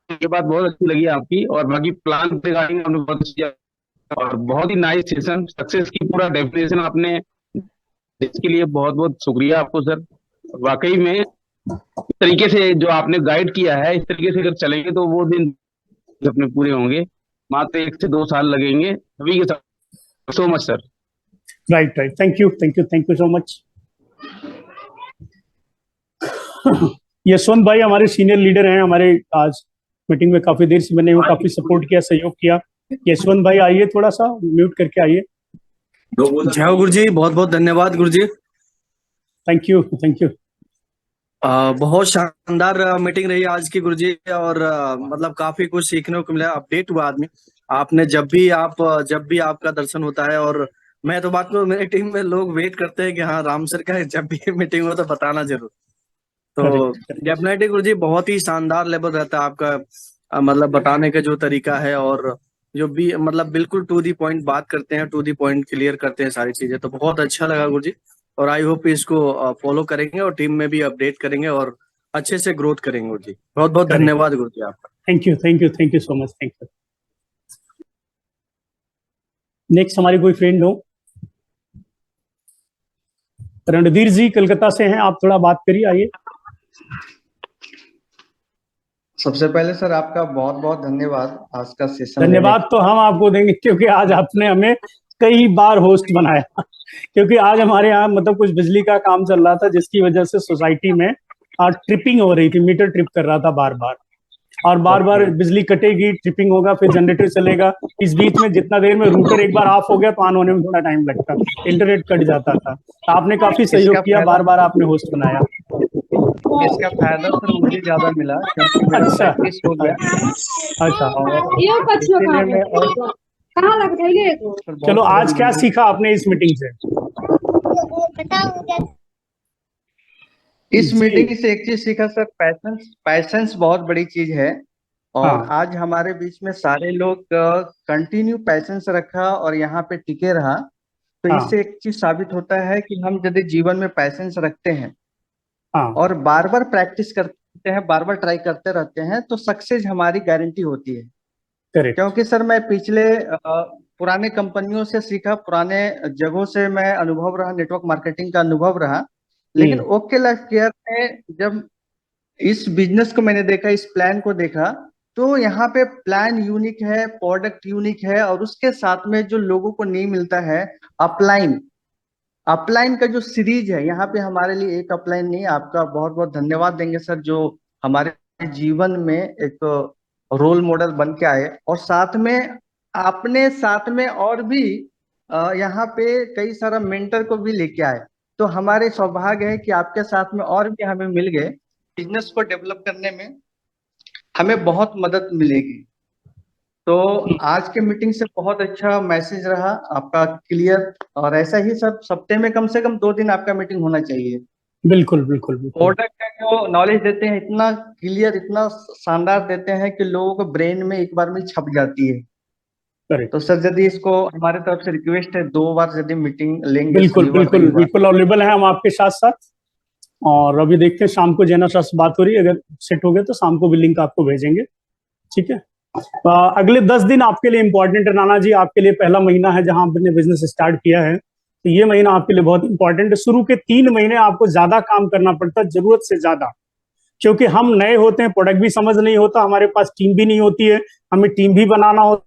[SPEAKER 3] ये बात बहुत अच्छी लगी आपकी, और बाकी प्लान रिगार्डिंग आपने बहुत अच्छी, और बहुत ही नाइस सेशन, सक्सेस की पूरा डेफिनेशन आपने, इसके लिए बहुत बहुत शुक्रिया आपको सर। वाकई में इस तरीके से जो आपने गाइड किया है, इस तरीके से अगर चलेंगे तो वो दिन अपने पूरे होंगे। मात्र 1 से 2 साल लगेंगे सभी के साथ। So much sir.
[SPEAKER 1] Right right, thank you so much. Yashwant भाई हमारे सीनियर लीडर हैं, हमारे आज मीटिंग में काफी देर से बने हुए, काफी सपोर्ट किया, सहयोग किया। यशवंत भाई आइए, थोड़ा सा म्यूट करके आइए।
[SPEAKER 13] जय हो गुरुजी, बहुत बहुत धन्यवाद गुरुजी।
[SPEAKER 1] Thank you.
[SPEAKER 13] बहुत शानदार मीटिंग रही आज की गुरुजी, और मतलब काफी कुछ सीखने को मिला, अपडेट हुआ आदमी। आपने जब भी आपका दर्शन होता है, और मैं तो बात करूं, मेरी टीम में लोग वेट करते हैं कि हाँ राम सर का जब भी मीटिंग हो तो बताना जरूर। तो डेफिनेटली गुरुजी बहुत ही शानदार लेवल रहता है आपका, मतलब बताने का जो तरीका है, और जो भी मतलब बिल्कुल टू दी पॉइंट बात करते हैं, टू दी पॉइंट क्लियर करते हैं सारी चीजें। तो बहुत अच्छा लगा गुरुजी, और आई होप इसको फॉलो करेंगे और टीम में भी अपडेट करेंगे और अच्छे से ग्रोथ करेंगे गुरुजी। बहुत बहुत धन्यवाद गुरुजी आपका।
[SPEAKER 1] Thank you so much. Thank you. Next हमारे कोई फ्रेंड हो? रणधीर जी कलकत्ता से हैं, आप थोड़ा बात करिए, आइए।
[SPEAKER 2] सबसे पहले सर आपका बहुत बहुत धन्यवाद आज का सेशन।
[SPEAKER 1] धन्यवाद तो हम आपको देंगे, क्योंकि आज आपने हमें कई बार होस्ट बनाया। क्योंकि आज हमारे यहाँ मतलब कुछ बिजली का काम चल रहा था, जिसकी वजह से सोसाइटी में ट्रिपिंग हो रही थी, मीटर ट्रिप कर रहा था बार बार, और बार बार बिजली कटेगी, ट्रिपिंग होगा, फिर जनरेटर चलेगा। इस बीच में जितना देर में रूटर एक बार ऑफ हो गया तो ऑन होने में थोड़ा टाइम लगता, इंटरनेट कट जाता था। तो आपने काफी सहयोग किया, बार बार आपने होस्ट बनाया।
[SPEAKER 2] इसका फायदा सर मुझे ज्यादा मिला, क्योंकि मेरा प्रैक्टिस हो गया।
[SPEAKER 1] अच्छा,
[SPEAKER 2] और
[SPEAKER 1] चलो आज क्या सीखा आपने इस मीटिंग से?
[SPEAKER 2] इस मीटिंग से एक चीज सीखा सर, पैसेंस बहुत बड़ी चीज है। और आज हमारे बीच में सारे लोग कंटिन्यू पैसेंस रखा और यहाँ पे टिके रहा। तो इससे एक चीज साबित होता है कि हम यदि जीवन में पैसेंस रखते हैं और बार बार प्रैक्टिस करते हैं, बार बार ट्राई करते रहते हैं, तो सक्सेस हमारी गारंटी होती है। क्योंकि सर मैं पिछले पुराने कंपनियों से सीखा, पुराने जगहों से मैं अनुभव रहा, नेटवर्क मार्केटिंग का अनुभव रहा। लेकिन ओके लाइफ केयर में जब इस बिजनेस को मैंने देखा, इस प्लान को देखा, तो यहाँ पे प्लान यूनिक है, प्रोडक्ट यूनिक है, और उसके साथ में जो लोगों को नहीं मिलता है, अपलाइन का जो सीरीज है, यहाँ पे हमारे लिए एक अपलाइन नहीं। आपका बहुत बहुत धन्यवाद देंगे सर, जो हमारे जीवन में एक रोल मॉडल बन के आए, और साथ में अपने साथ में और भी यहाँ पे कई सारा मेंटर को भी लेके आए। तो हमारे सौभाग्य है कि आपके साथ में और भी हमें मिल गए। बिजनेस को डेवलप करने में हमें बहुत मदद मिलेगी। तो आज के मीटिंग से बहुत अच्छा मैसेज रहा आपका, क्लियर। और ऐसा ही सब सप्ताह में कम से कम 2 दिन आपका मीटिंग होना चाहिए।
[SPEAKER 1] बिल्कुल।
[SPEAKER 2] प्रोडक्ट का जो नॉलेज देते हैं, इतना क्लियर, इतना शानदार देते हैं कि लोगों को ब्रेन में एक बार में छप जाती है। तो सर यदि इसको हमारे तरफ से रिक्वेस्ट है, 2 बार यदि मीटिंग लेंगे।
[SPEAKER 1] बिल्कुल अवेलेबल है हम आपके साथ। और अभी देखते हैं, शाम को जैना सर से बात हो रही है, अगर सेट हो गया तो शाम को भी लिंक आपको भेजेंगे, ठीक है। अगले 10 दिन आपके लिए इंपॉर्टेंट है नाना जी। आपके लिए पहला महीना है जहां आपने बिजनेस स्टार्ट किया है, तो ये महीना आपके लिए बहुत इंपॉर्टेंट है। शुरू के 3 महीने आपको ज्यादा काम करना पड़ता है, जरूरत से ज्यादा, क्योंकि हम नए होते हैं, प्रोडक्ट भी समझ नहीं होता, हमारे पास टीम भी नहीं होती है, हमें टीम भी बनाना होता